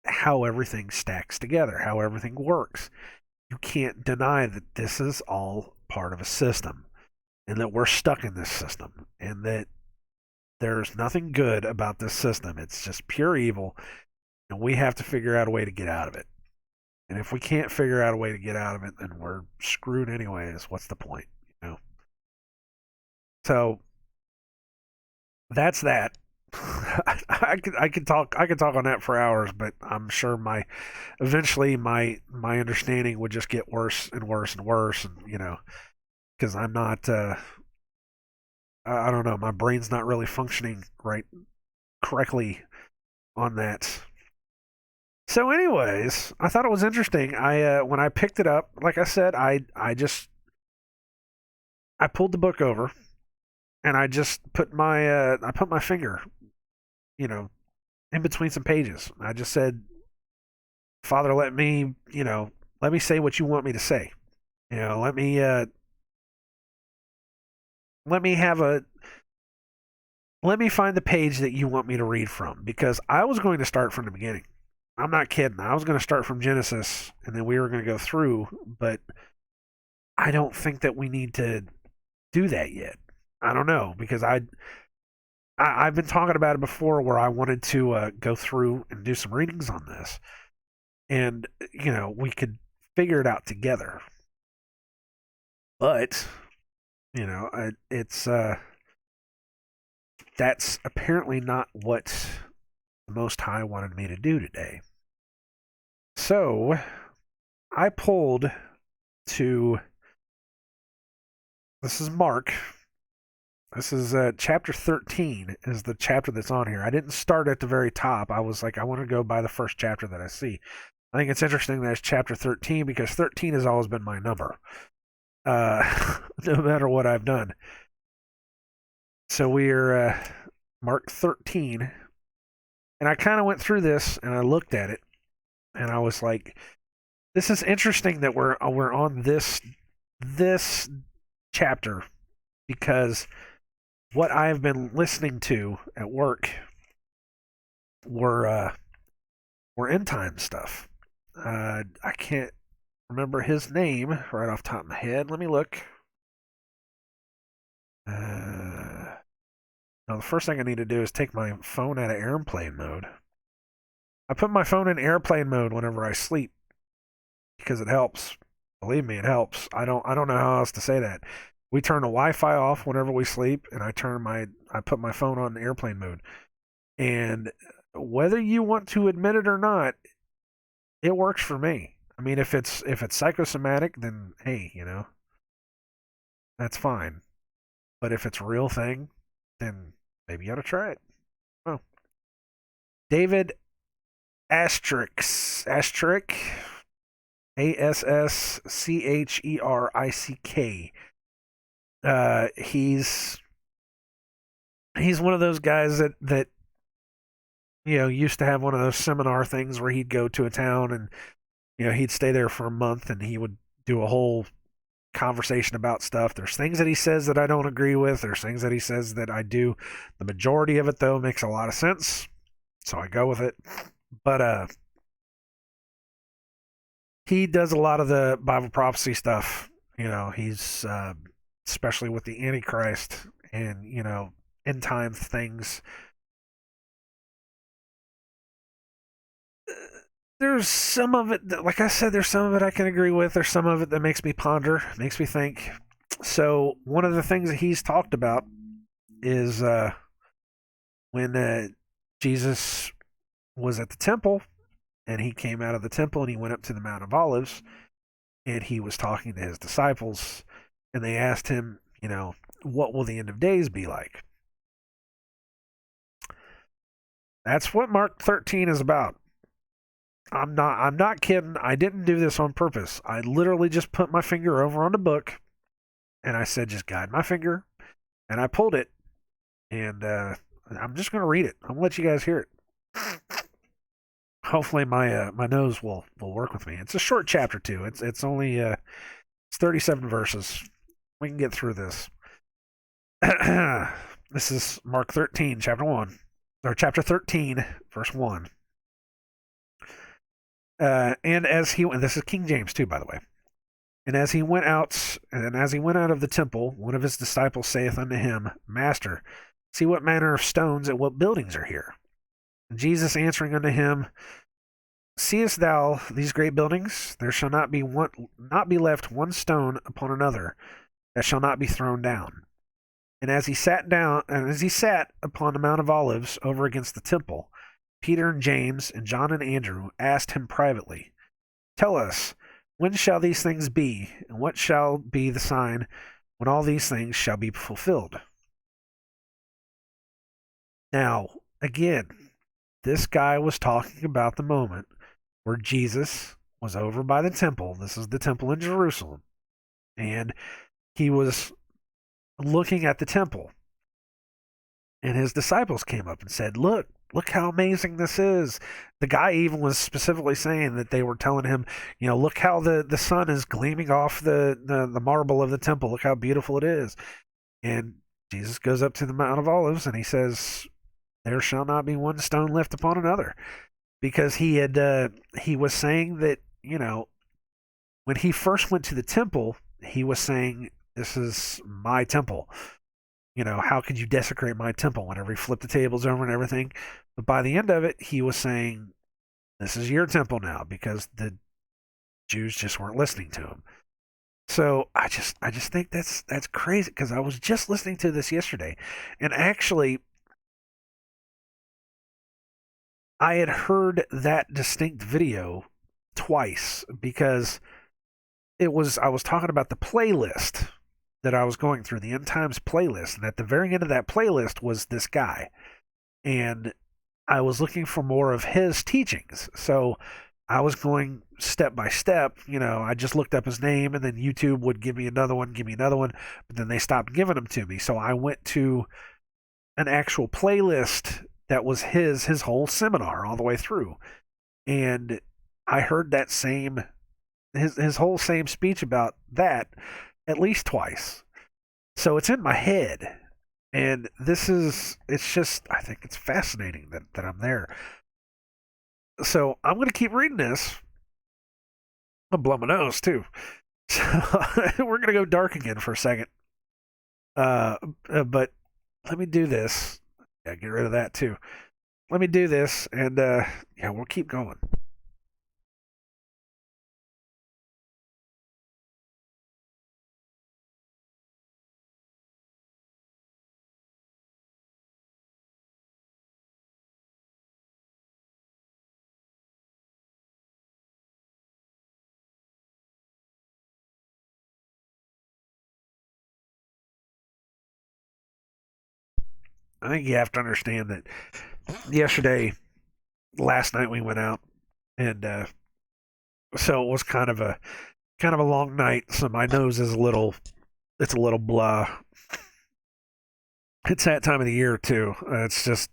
how everything stacks together, how everything works. You can't deny that this is all part of a system, and that we're stuck in this system, and that there's nothing good about this system. It's just pure evil, and we have to figure out a way to get out of it. And if we can't figure out a way to get out of it, then we're screwed anyways. What's the point? So that's that. I could talk on that for hours, but I'm sure eventually my understanding would just get worse and worse and worse, and because I'm not I don't know, my brain's not really functioning correctly on that. So, anyways, I thought it was interesting. I when I picked it up, like I said, I pulled the book over and I just put my finger, you know, in between some pages. I just said, "Father, let me say what you want me to say. Let me have a let me find the page that you want me to read from because I was going to start from the beginning. I'm not kidding. I was going to start from Genesis and then we were going to go through, but I don't think that we need to do that yet. I don't know because I've been talking about it before, where I wanted to go through and do some readings on this, and we could figure it out together. But it's that's apparently not what the Most High wanted me to do today. So I pulled to this is Mark. This is chapter 13 is the chapter that's on here. I didn't start at the very top. I was like, I want to go by the first chapter that I see. I think it's interesting that it's chapter 13 because 13 has always been my number, no matter what I've done. So we're Mark 13, and I kind of went through this and I looked at it, and I was like, this is interesting that we're on this chapter, because what I've been listening to at work were end time stuff. I can't remember his name right off the top of my head. Let me look. Now the first thing I need to do is take my phone out of airplane mode. I put my phone in airplane mode whenever I sleep because it helps. Believe me, it helps. I don't know how else to say that. We turn the Wi-Fi off whenever we sleep, and I put my phone on airplane mode. And whether you want to admit it or not, it works for me. I mean, if it's psychosomatic, then hey, that's fine. But if it's a real thing, then maybe you ought to try it. Oh, David Asterisk Asscherick. He's one of those guys that used to have one of those seminar things where he'd go to a town, and he'd stay there for a month, and he would do a whole conversation about stuff. There's things that he says that I don't agree with. There's things that he says that I do. The majority of it, though, makes a lot of sense, so I go with it. But he does a lot of the Bible prophecy stuff. He's especially with the Antichrist and end time things. There's some of it that, like I said, there's some of it I can agree with. There's some of it that makes me ponder, makes me think. So one of the things that he's talked about is when Jesus was at the temple, and he came out of the temple and he went up to the Mount of Olives, and he was talking to his disciples, and they asked him, what will the end of days be like? That's what Mark 13 is about. I'm not kidding. I didn't do this on purpose. I literally just put my finger over on the book, and I said, just guide my finger, and I pulled it, and I'm just going to read it. I'm going to let you guys hear it. Hopefully my nose will work with me. It's a short chapter too. It's only it's 37 verses. We can get through this. This is Mark 13, chapter 1, or chapter 13, verse 1. And this is King James too, by the way. And as he went out of the temple, one of his disciples saith unto him, Master, see what manner of stones and what buildings are here. And Jesus answering unto him, Seest thou these great buildings? There shall not be left one stone upon another that shall not be thrown down. And as he sat upon the Mount of Olives over against the temple, Peter and James and John and Andrew asked him privately, Tell us, when shall these things be, and what shall be the sign when all these things shall be fulfilled? Now, again, this guy was talking about the moment where Jesus was over by the temple. This is the temple in Jerusalem. And he was looking at the temple. And his disciples came up and said, Look how amazing this is. The guy even was specifically saying that they were telling him, look how the sun is gleaming off the marble of the temple. Look how beautiful it is. And Jesus goes up to the Mount of Olives and he says, There shall not be one stone left upon another. Because he was saying that, when he first went to the temple, he was saying, This is my temple. how could you desecrate my temple whenever he flipped the tables over and everything? But by the end of it, he was saying, this is your temple now because the Jews just weren't listening to him. So I just think that's crazy because I was just listening to this yesterday, and actually I had heard that distinct video twice because I was talking about the playlist that I was going through, the End Times playlist, and at the very end of that playlist was this guy, and I was looking for more of his teachings. So I was going step by step. I just looked up his name, and then YouTube would give me another one, but then they stopped giving them to me. So I went to an actual playlist that was his whole seminar all the way through, and I heard that same his whole same speech about that at least twice. So it's in my head. And it's just, I think it's fascinating that I'm there. So I'm going to keep reading this. I'm blowing my nose too. So we're going to go dark again for a second. But let me do this. Yeah, get rid of that too. Let me do this, and yeah, we'll keep going. I think you have to understand that last night we went out, and so it was kind of a long night. So my nose is it's a little blah. It's that time of the year too. It's just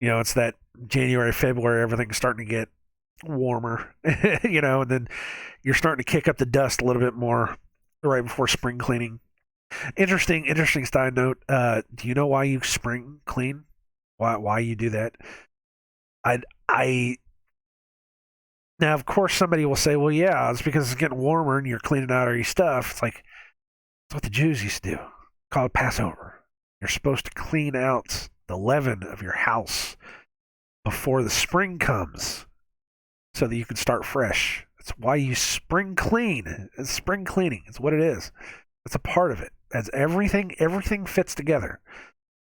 it's that January, February, everything's starting to get warmer, and then you're starting to kick up the dust a little bit more right before spring cleaning. Interesting side note. Do you know why you spring clean? Why you do that? I now of course somebody will say, well, yeah, it's because it's getting warmer and you're cleaning out all your stuff. It's like it's what the Jews used to do. Called Passover. You're supposed to clean out the leaven of your house before the spring comes, so that you can start fresh. That's why you spring clean. It's spring cleaning. It's what it is. It's a part of it. As everything fits together.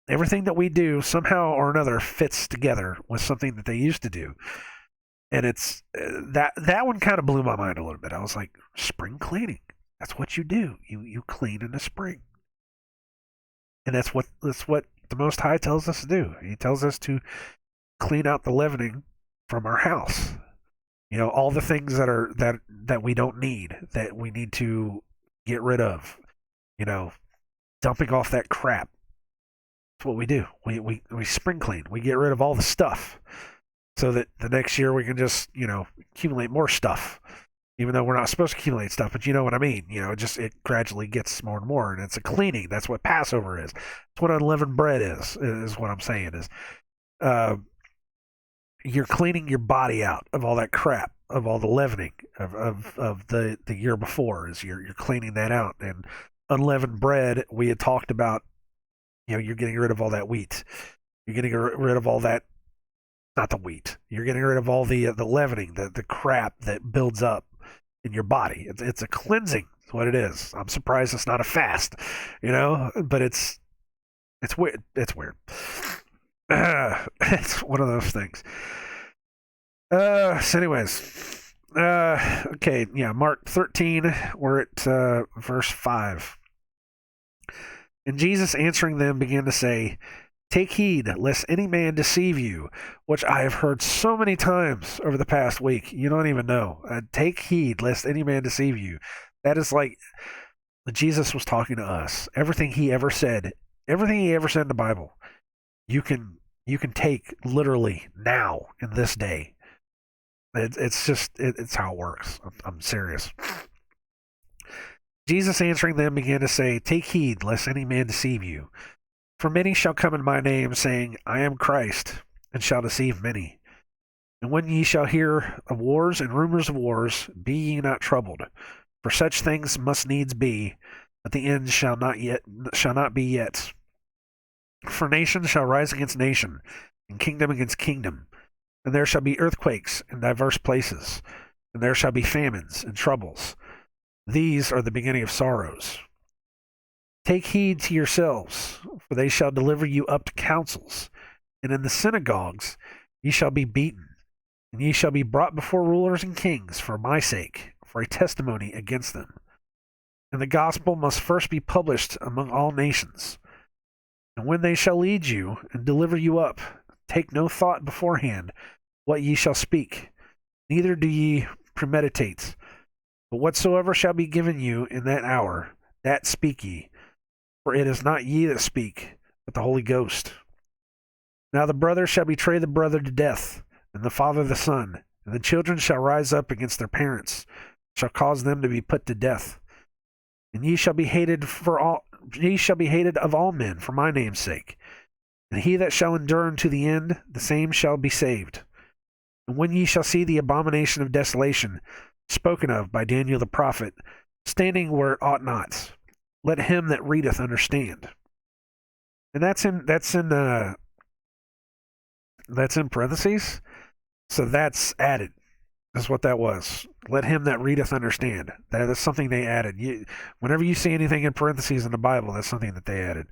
Everything that we do somehow or another fits together with something that they used to do. And it's that one kind of blew my mind a little bit. I was like, spring cleaning. That's what you do. You clean in the spring. And that's what the Most High tells us to do. He tells us to clean out the leavening from our house. All the things that we don't need, that we need to get rid of. Dumping off that crap. That's what we do. We spring clean. We get rid of all the stuff, so that the next year we can just accumulate more stuff. Even though we're not supposed to accumulate stuff, but you know what I mean. It gradually gets more and more, and it's a cleaning. That's what Passover is. That's what unleavened bread is. Is what I'm saying is. Uh, you're cleaning your body out of all that crap, of all the leavening of the year before. Is you're cleaning that out. And unleavened bread, we had talked about, you're getting rid of all that wheat. You're getting rid of all that, not the wheat. You're getting rid of all the leavening, the crap that builds up in your body. It's a cleansing. That's what it is. I'm surprised it's not a fast, but it's weird. It's weird. It's one of those things. So anyways, okay, yeah, Mark 13, we're at verse 5. And Jesus answering them began to say, take heed, lest any man deceive you, which I have heard so many times over the past week. You don't even know. Take heed, lest any man deceive you. That is like Jesus was talking to us. Everything he ever said in the Bible, you can take literally now in this day. It's how it works. I'm serious. Jesus answering them began to say, take heed, lest any man deceive you. For many shall come in my name, saying, I am Christ, and shall deceive many. And when ye shall hear of wars and rumors of wars, be ye not troubled. For such things must needs be, but the end shall not be yet. For nation shall rise against nation, and kingdom against kingdom, and there shall be earthquakes in divers places, and there shall be famines and troubles. These are the beginning of sorrows. Take heed to yourselves, for they shall deliver you up to councils, and in the synagogues ye shall be beaten, and ye shall be brought before rulers and kings for my sake, for a testimony against them. And the gospel must first be published among all nations. And when they shall lead you and deliver you up, take no thought beforehand what ye shall speak, neither do ye premeditate. But whatsoever shall be given you in that hour, that speak ye, for it is not ye that speak, but the Holy Ghost. Now the brother shall betray the brother to death, and the father the son, and the children shall rise up against their parents, shall cause them to be put to death. And ye shall be hated of all men for my name's sake. And he that shall endure unto the end, the same shall be saved. And when ye shall see the abomination of desolation, spoken of by Daniel the prophet, standing where it ought not, let him that readeth understand. And that's in parentheses. So that's added. That's what that was. Let him that readeth understand. That is something they added. Whenever you see anything in parentheses in the Bible, that's something that they added.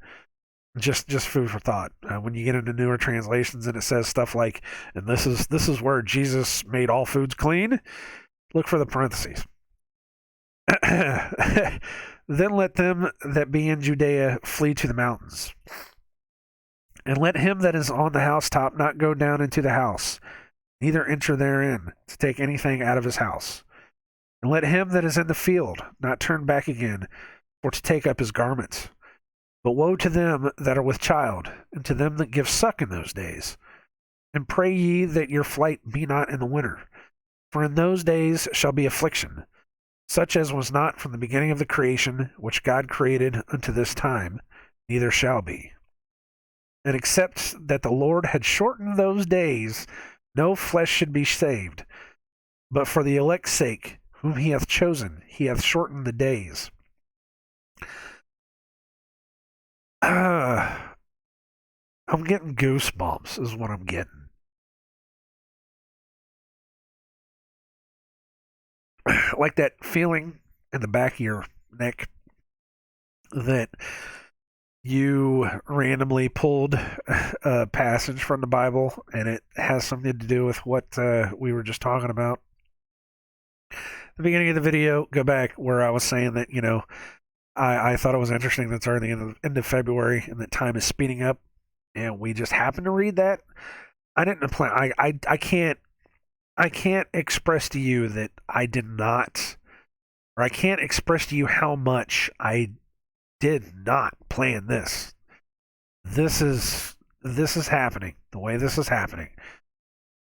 Just food for thought. When you get into newer translations and it says stuff like, and this is where Jesus made all foods clean, look for the parentheses. Then let them that be in Judea flee to the mountains. And let him that is on the housetop not go down into the house, neither enter therein to take anything out of his house. And let him that is in the field not turn back again for to take up his garments. But woe to them that are with child, and to them that give suck in those days. And pray ye that your flight be not in the winter. For in those days shall be affliction, such as was not from the beginning of the creation which God created unto this time, neither shall be. And except that the Lord had shortened those days, no flesh should be saved. But for the elect's sake, whom he hath chosen, he hath shortened the days. I'm getting goosebumps, is what I'm getting. Like that feeling in the back of your neck that you randomly pulled a passage from the Bible and it has something to do with what we were just talking about. The beginning of the video, go back where I was saying that, I thought it was interesting that it's already the end of February and that time is speeding up, and we just happened to read that. I didn't plan. I can't express to you that I did not, or I can't express to you how much I did not plan this. This is happening. The way this is happening,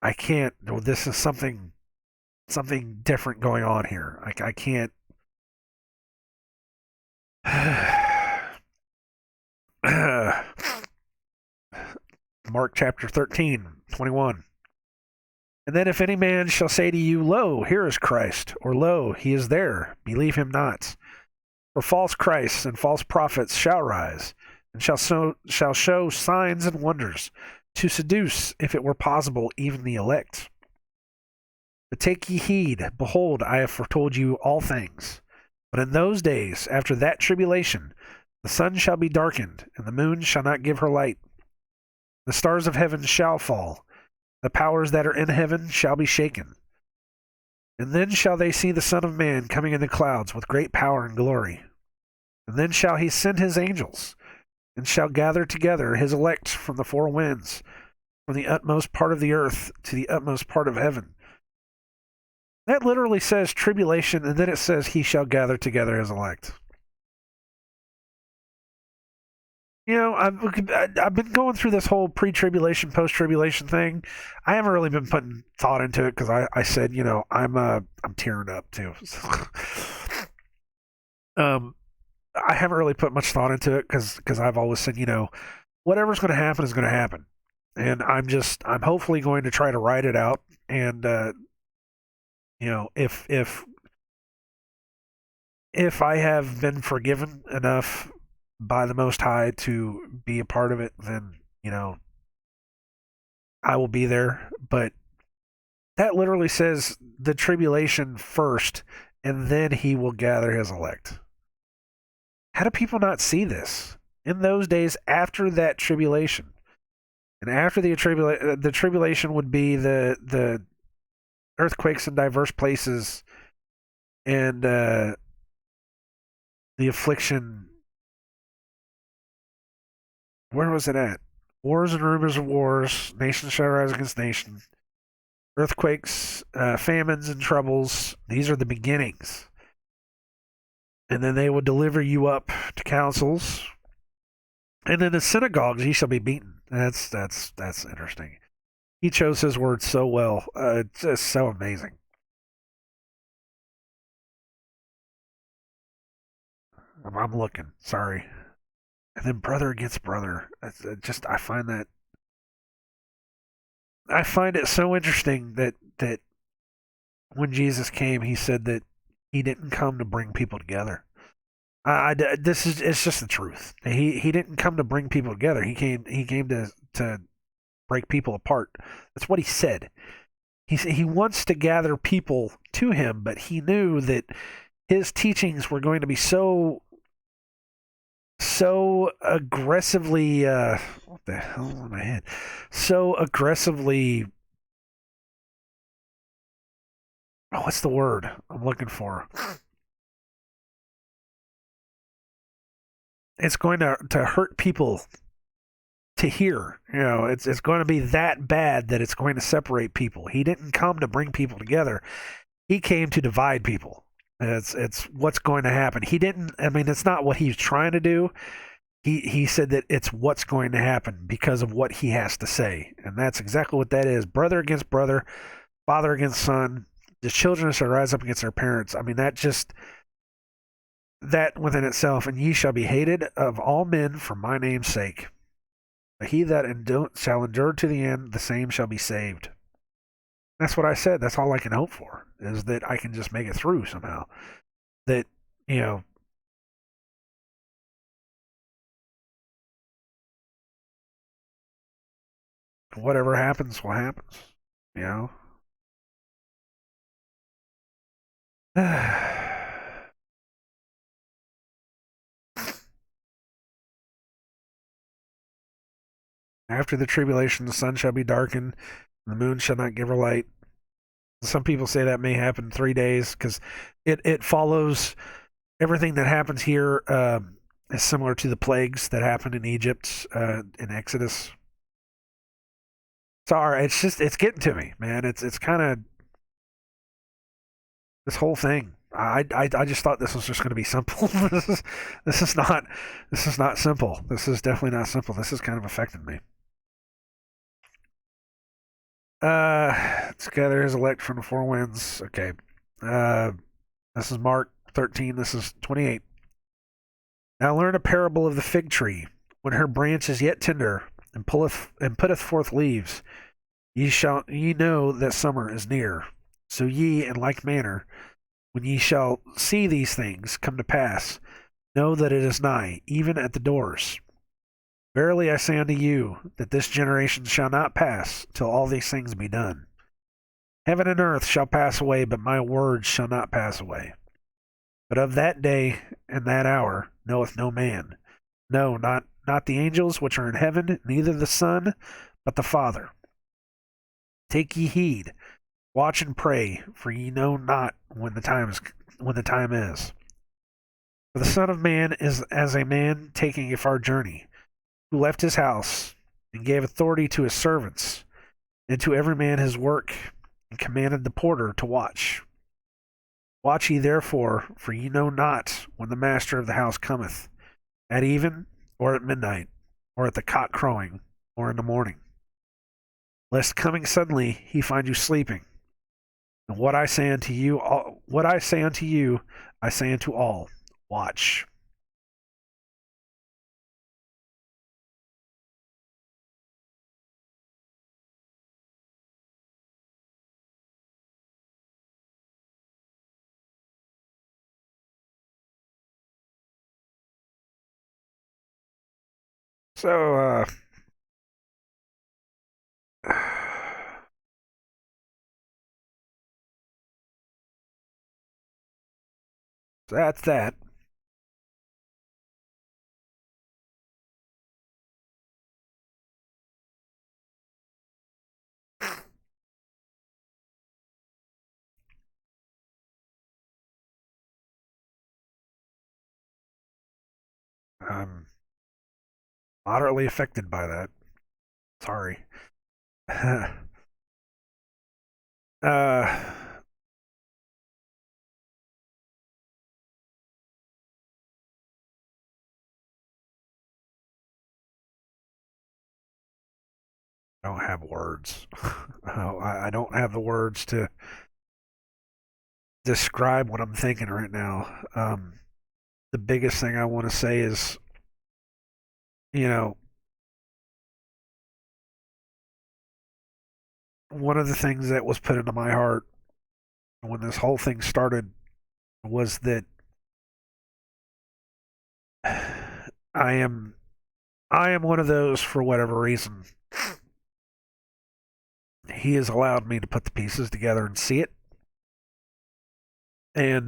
I can't. This is something different going on here. I can't. Mark chapter 13:21. And then if any man shall say to you, Lo, here is Christ, or Lo, he is there, believe him not. For false Christs and false prophets shall rise, and shall show signs and wonders, to seduce, if it were possible, even the elect. But take ye heed, behold, I have foretold you all things. But in those days, after that tribulation, the sun shall be darkened, and the moon shall not give her light. The stars of heaven shall fall, the powers that are in heaven shall be shaken. And then shall they see the Son of Man coming in the clouds with great power and glory. And then shall he send his angels, and shall gather together his elect from the four winds, from the utmost part of the earth to the utmost part of heaven. That literally says tribulation, and then it says he shall gather together his elect. I've been going through this whole pre-tribulation, post-tribulation thing. I haven't really been putting thought into it because I said, I'm tearing up too. I haven't really put much thought into it because I've always said, whatever's going to happen is going to happen, and I'm hopefully going to try to ride it out. And if I have been forgiven enough by the Most High to be a part of it, then, I will be there. But that literally says the tribulation first, and then he will gather his elect. How do people not see this? In those days after that tribulation, and after the tribulation would be the earthquakes in diverse places, and the affliction. Where was it at? Wars and rumors of wars. Nation shall rise against nation. Earthquakes, famines, and troubles. These are the beginnings. And then they will deliver you up to councils. And in the synagogues ye shall be beaten. That's interesting. He chose his words so well. It's just so amazing. I'm looking. Sorry. And then brother against brother. I find it so interesting that when Jesus came, he said that he didn't come to bring people together. This is it's just the truth. He didn't come to bring people together. He came to break people apart. That's what he said. He wants to gather people to him, but he knew that his teachings were going to be so aggressively what the hell is in my head? So aggressively, what's the word I'm looking for? It's going to hurt people to hear. It's going to be that bad that it's going to separate people. He didn't come to bring people together. He came to divide people. It's what's going to happen. He didn't. I mean, it's not what he's trying to do. He said that it's what's going to happen because of what he has to say, and that's exactly what that is. Brother against brother, father against son. The children shall rise up against their parents. I mean, that within itself. And ye shall be hated of all men for my name's sake. But he that shall endure to the end, the same shall be saved. That's what I said. That's all I can hope for, is that I can just make it through somehow. That, you know, whatever happens, what happens. You know? After the tribulation, the sun shall be darkened, the moon shall not give her light. Some people say that may happen in 3 days because it follows everything that happens here. Is similar to the plagues that happened in Egypt in Exodus. Sorry, it's getting to me, man. It's kind of this whole thing. I just thought this was just going to be simple. this is not this is not simple. This is definitely not simple. This is kind of affecting me. Let's gather his elect from the four winds. Okay. Uh, this is Mark 13. This is 28. Now learn a parable of the fig tree. When her branch is yet tender and putteth forth leaves, ye know that summer is near. So ye, in like manner, when ye shall see these things come to pass, know that it is nigh, even at the doors. Verily I say unto you, that this generation shall not pass till all these things be done. Heaven and earth shall pass away, but my words shall not pass away. But of that day and that hour knoweth no man, no, not the angels which are in heaven, neither the Son, but the Father. Take ye heed, watch and pray, for ye know not when the time is. For the Son of Man is as a man taking a far journey, who left his house, and gave authority to his servants, and to every man his work, and commanded the porter to watch. Watch ye therefore, for ye know not when the master of the house cometh, at even, or at midnight, or at the cock crowing, or in the morning, lest coming suddenly he find you sleeping. And what I say unto you, I say unto all, watch. So, that's that. I'm moderately affected by that. Sorry. uh, I don't have words. I don't have the words to describe what I'm thinking right now. The biggest thing I want to say is, you know, one of the things that was put into my heart when this whole thing started was that I am I am one of those for whatever reason. He has allowed me to put the pieces together and see it. And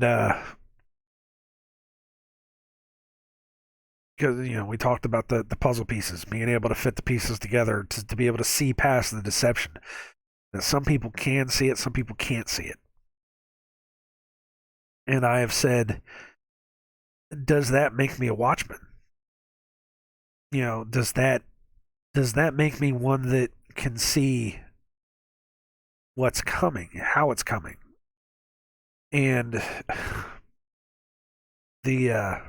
because we talked about the puzzle pieces, being able to fit the pieces together to be able to see past the deception. That some people can see it, some people can't see it. And I have said, does that make me a watchman? Does that make me one that can see what's coming, how it's coming? And the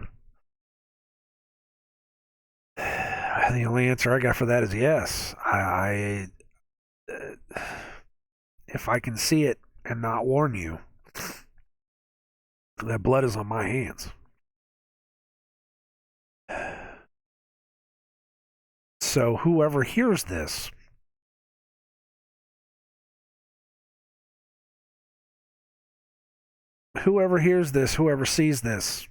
the only answer I got for that is yes. If I can see it and not warn you, that blood is on my hands. So whoever sees this,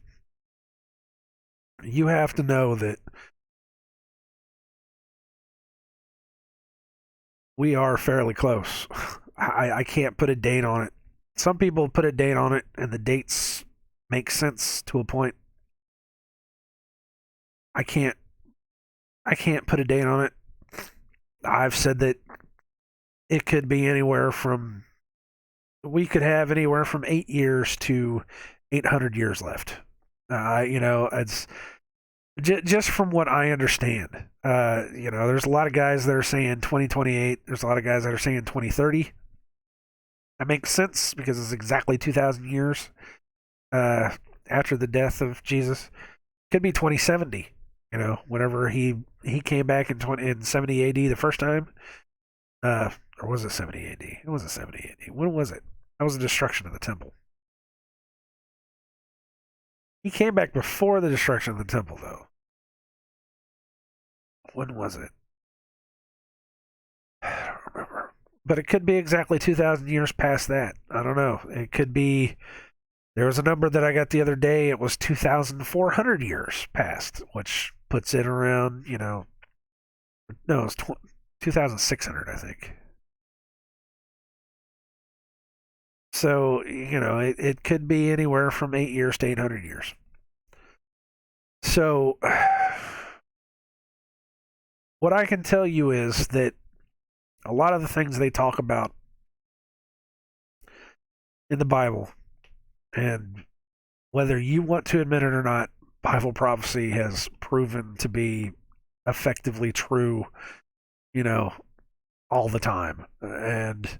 you have to know that we are fairly close. I can't put a date on it. Some people put a date on it, and the dates make sense to a point. I can't. I can't put a date on it. I've said that it could be anywhere from we could have anywhere from 8 years to 800 years left. It's just from what I understand. There's a lot of guys that are saying 2028. There's a lot of guys that are saying 2030. That makes sense because it's exactly 2,000 years uh, after the death of Jesus. Could be 2070. Whenever he came back in 70 AD the first time, or was it 70 AD? It wasn't 70 AD. When was it? That was the destruction of the temple. He came back before the destruction of the temple, though. When was it? I don't remember. But it could be exactly 2,000 years past that. I don't know. It could be. There was a number that I got the other day. It was 2,400 years past, which puts it around, no, it was 2,600, I think. So, it could be anywhere from 8 years to 800 years. So, what I can tell you is that a lot of the things they talk about in the Bible, and whether you want to admit it or not, Bible prophecy has proven to be effectively true, you know, all the time. And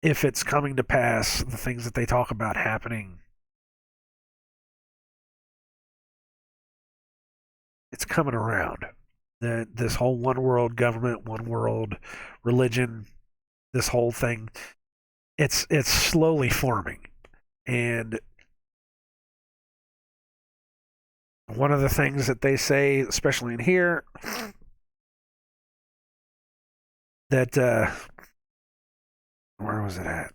if it's coming to pass, the things that they talk about happening, it's coming around. This whole one world government, one world religion, this whole thing, it's slowly forming. And one of the things that they say, especially in here, that where was it at?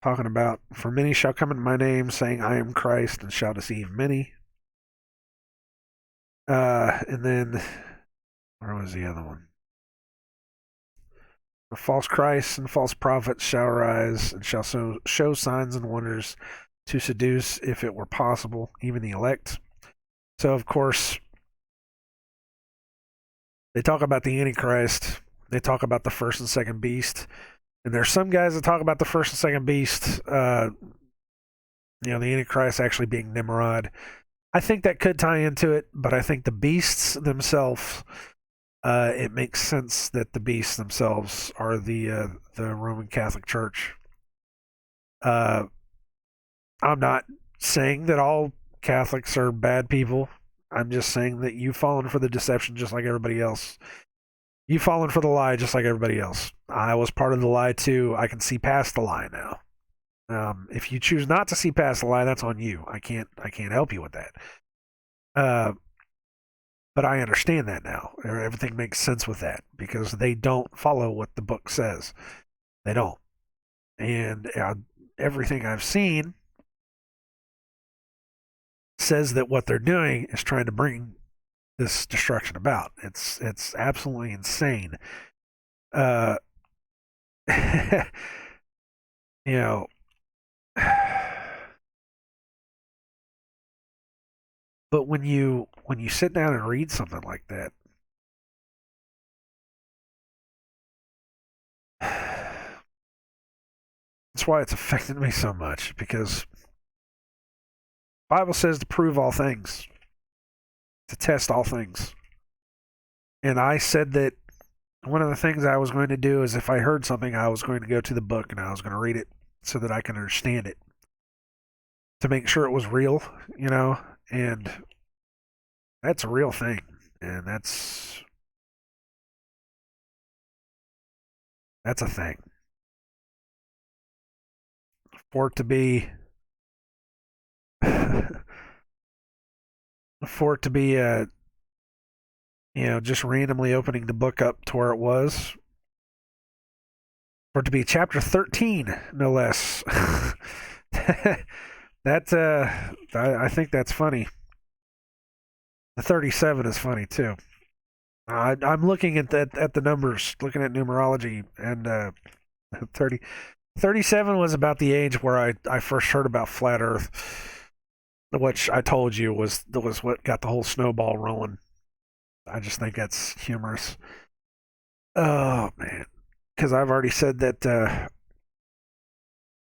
talking about, for many shall come in my name, saying, I am Christ, and shall deceive many. And then, where was the other one? For false Christs and false prophets shall arise, and shall show signs and wonders to seduce, if it were possible, even the elect. So, of course, they talk about the Antichrist. They talk about the first and second beast. And there's some guys that talk about the first and second beast, the Antichrist actually being Nimrod. I think that could tie into it, but I think the beasts themselves, it makes sense that the beasts themselves are the Roman Catholic Church. I'm not saying that all Catholics are bad people. I'm just saying that you've fallen for the deception just like everybody else. You've fallen for the lie just like everybody else. I was part of the lie too. I can see past the lie now. If you choose not to see past the lie, that's on you. I can't help you with that. But I understand that now. Everything makes sense with that because they don't follow what the book says. They don't. And everything I've seen says that what they're doing is trying to bring this destruction about. It's absolutely insane. Uh, you know, but when you sit down and read something like that, that's why it's affected me so much because the Bible says to prove all things, to test all things. And I said that one of the things I was going to do is if I heard something, I was going to go to the book and I was going to read it so that I can understand it to make sure it was real, and that's a real thing. And that's a thing. For it to be just randomly opening the book up to where it was, for it to be chapter 13, no less. I think that's funny. The 37 is funny too. I'm looking at the numbers, looking at numerology, and 37 was about the age where I first heard about flat Earth, which I told you was what got the whole snowball rolling. I just think that's humorous. Oh man, because I've already said that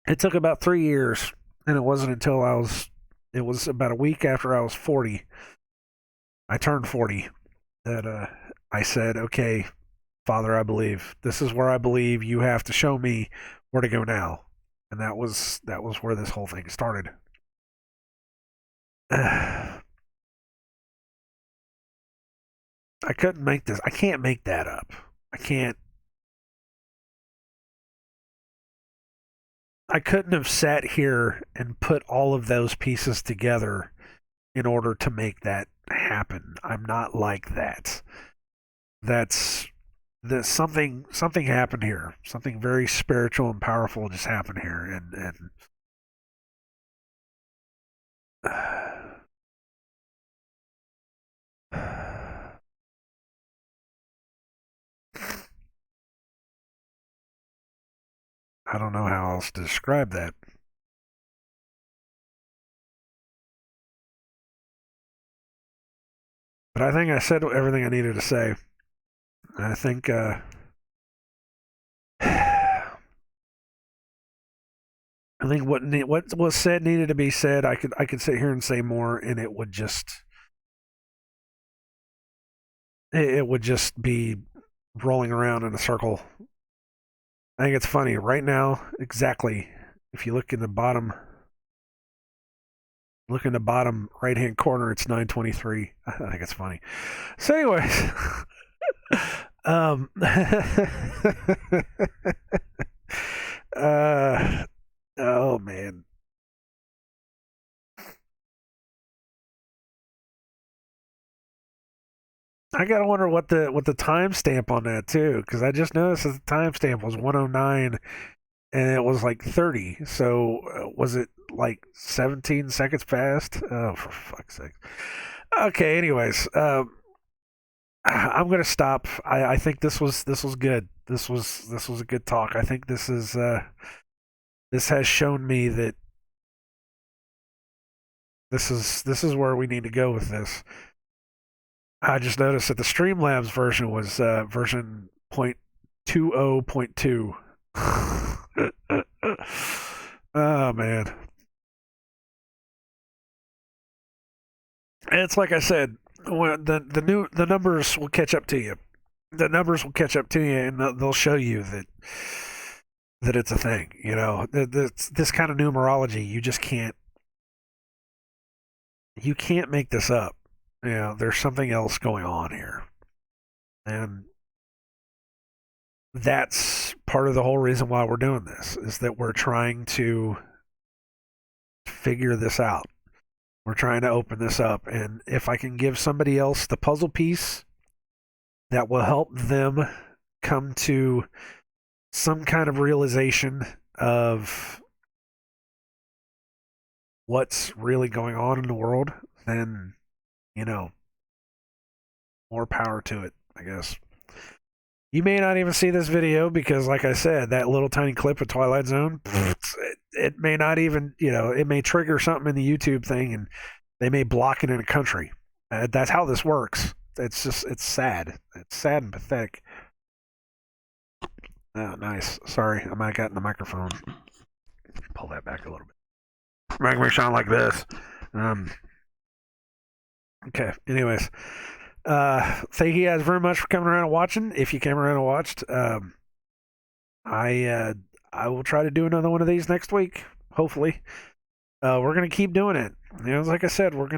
it took about 3 years, and it wasn't until it was about a week after I was 40. I turned 40 that I said, okay, Father, I believe. This is where I believe. You have to show me where to go now. And that was where this whole thing started. I couldn't make this. I can't make that up. I can't. I couldn't have sat here and put all of those pieces together in order to make that happen. I'm not like that. That's something happened here. Something very spiritual and powerful just happened here, and I don't know how else to describe that. But I think I said everything I needed to say. I think I think what was said needed to be said. I could sit here and say more, and it would just be rolling around in a circle. I think it's funny right now. Exactly, if you look in the bottom right hand corner, it's 9:23. I think it's funny. So, anyways, oh man. I gotta wonder what the timestamp on that too, because I just noticed that the timestamp was 109 and it was like 30. So was it like 17 seconds past? Oh, for fuck's sake. Okay. Anyways, I'm gonna stop. I think this was good. This was a good talk. I think this has shown me that this is where we need to go with this. I just noticed that the Streamlabs version was version 0.20.2. Oh man, and it's like I said, when the numbers will catch up to you. The numbers will catch up to you, and they'll show you that it's a thing. You know, this kind of numerology, you can't make this up. You know, there's something else going on here, and that's part of the whole reason why we're doing this is that we're trying to figure this out. We're trying to open this up, and if I can give somebody else the puzzle piece that will help them come to some kind of realization of what's really going on in the world, then, you know, more power to it, I guess. You may not even see this video because, like I said, that little tiny clip of Twilight Zone, it may not even, it may trigger something in the YouTube thing and they may block it in a country. That's how this works. It's sad. It's sad and pathetic. Oh, nice. Sorry, I might have gotten the microphone. Pull that back a little bit. Make me sound like this. Okay, anyways. Thank you guys very much for coming around and watching. If you came around and watched, I will try to do another one of these next week. Hopefully, we're gonna keep doing it. Like I said, I'm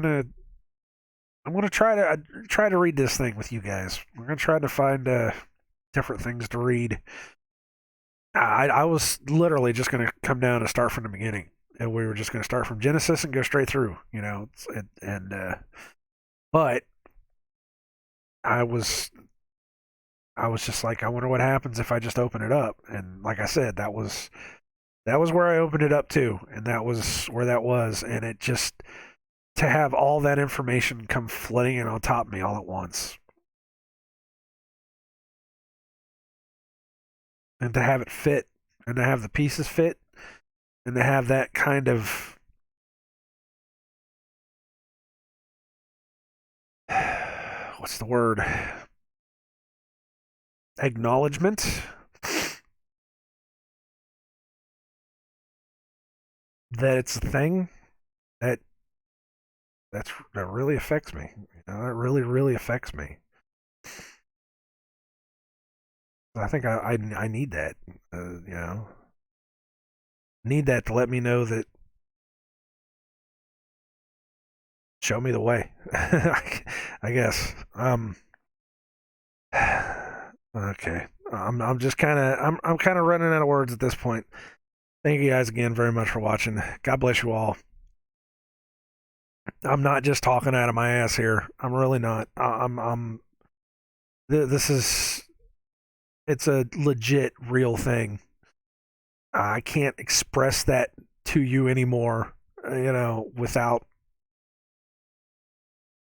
gonna try to read this thing with you guys. We're gonna try to find different things to read. I was literally just gonna come down and start from the beginning, and we were just gonna start from Genesis and go straight through. But I was just like, I wonder what happens if I just open it up. And like I said, that was where I opened it up to, and that was where that was. And it just, to have all that information come flooding in on top of me all at once, and to have it fit, and to have the pieces fit, and to have that kind of what's the word, acknowledgement that it's a thing that that really affects me. It really affects me. I think I need that. Need that to let me know that, show me the way. I guess. Okay. I'm just kind of I'm kind of running out of words at this point. Thank you guys again very much for watching. God bless you all. I'm not just talking out of my ass here. I'm really not. This is, it's a legit real thing. I can't express that to you anymore, without,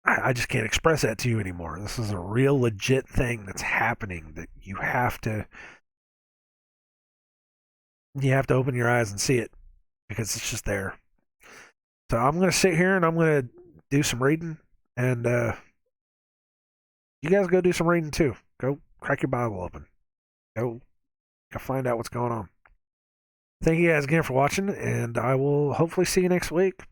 I just can't express that to you anymore. This is a real legit thing that's happening that you have to open your eyes and see it, because it's just there. So I'm going to sit here and I'm going to do some reading, and you guys go do some reading too. Go crack your Bible open. Go find out what's going on. Thank you guys again for watching, and I will hopefully see you next week.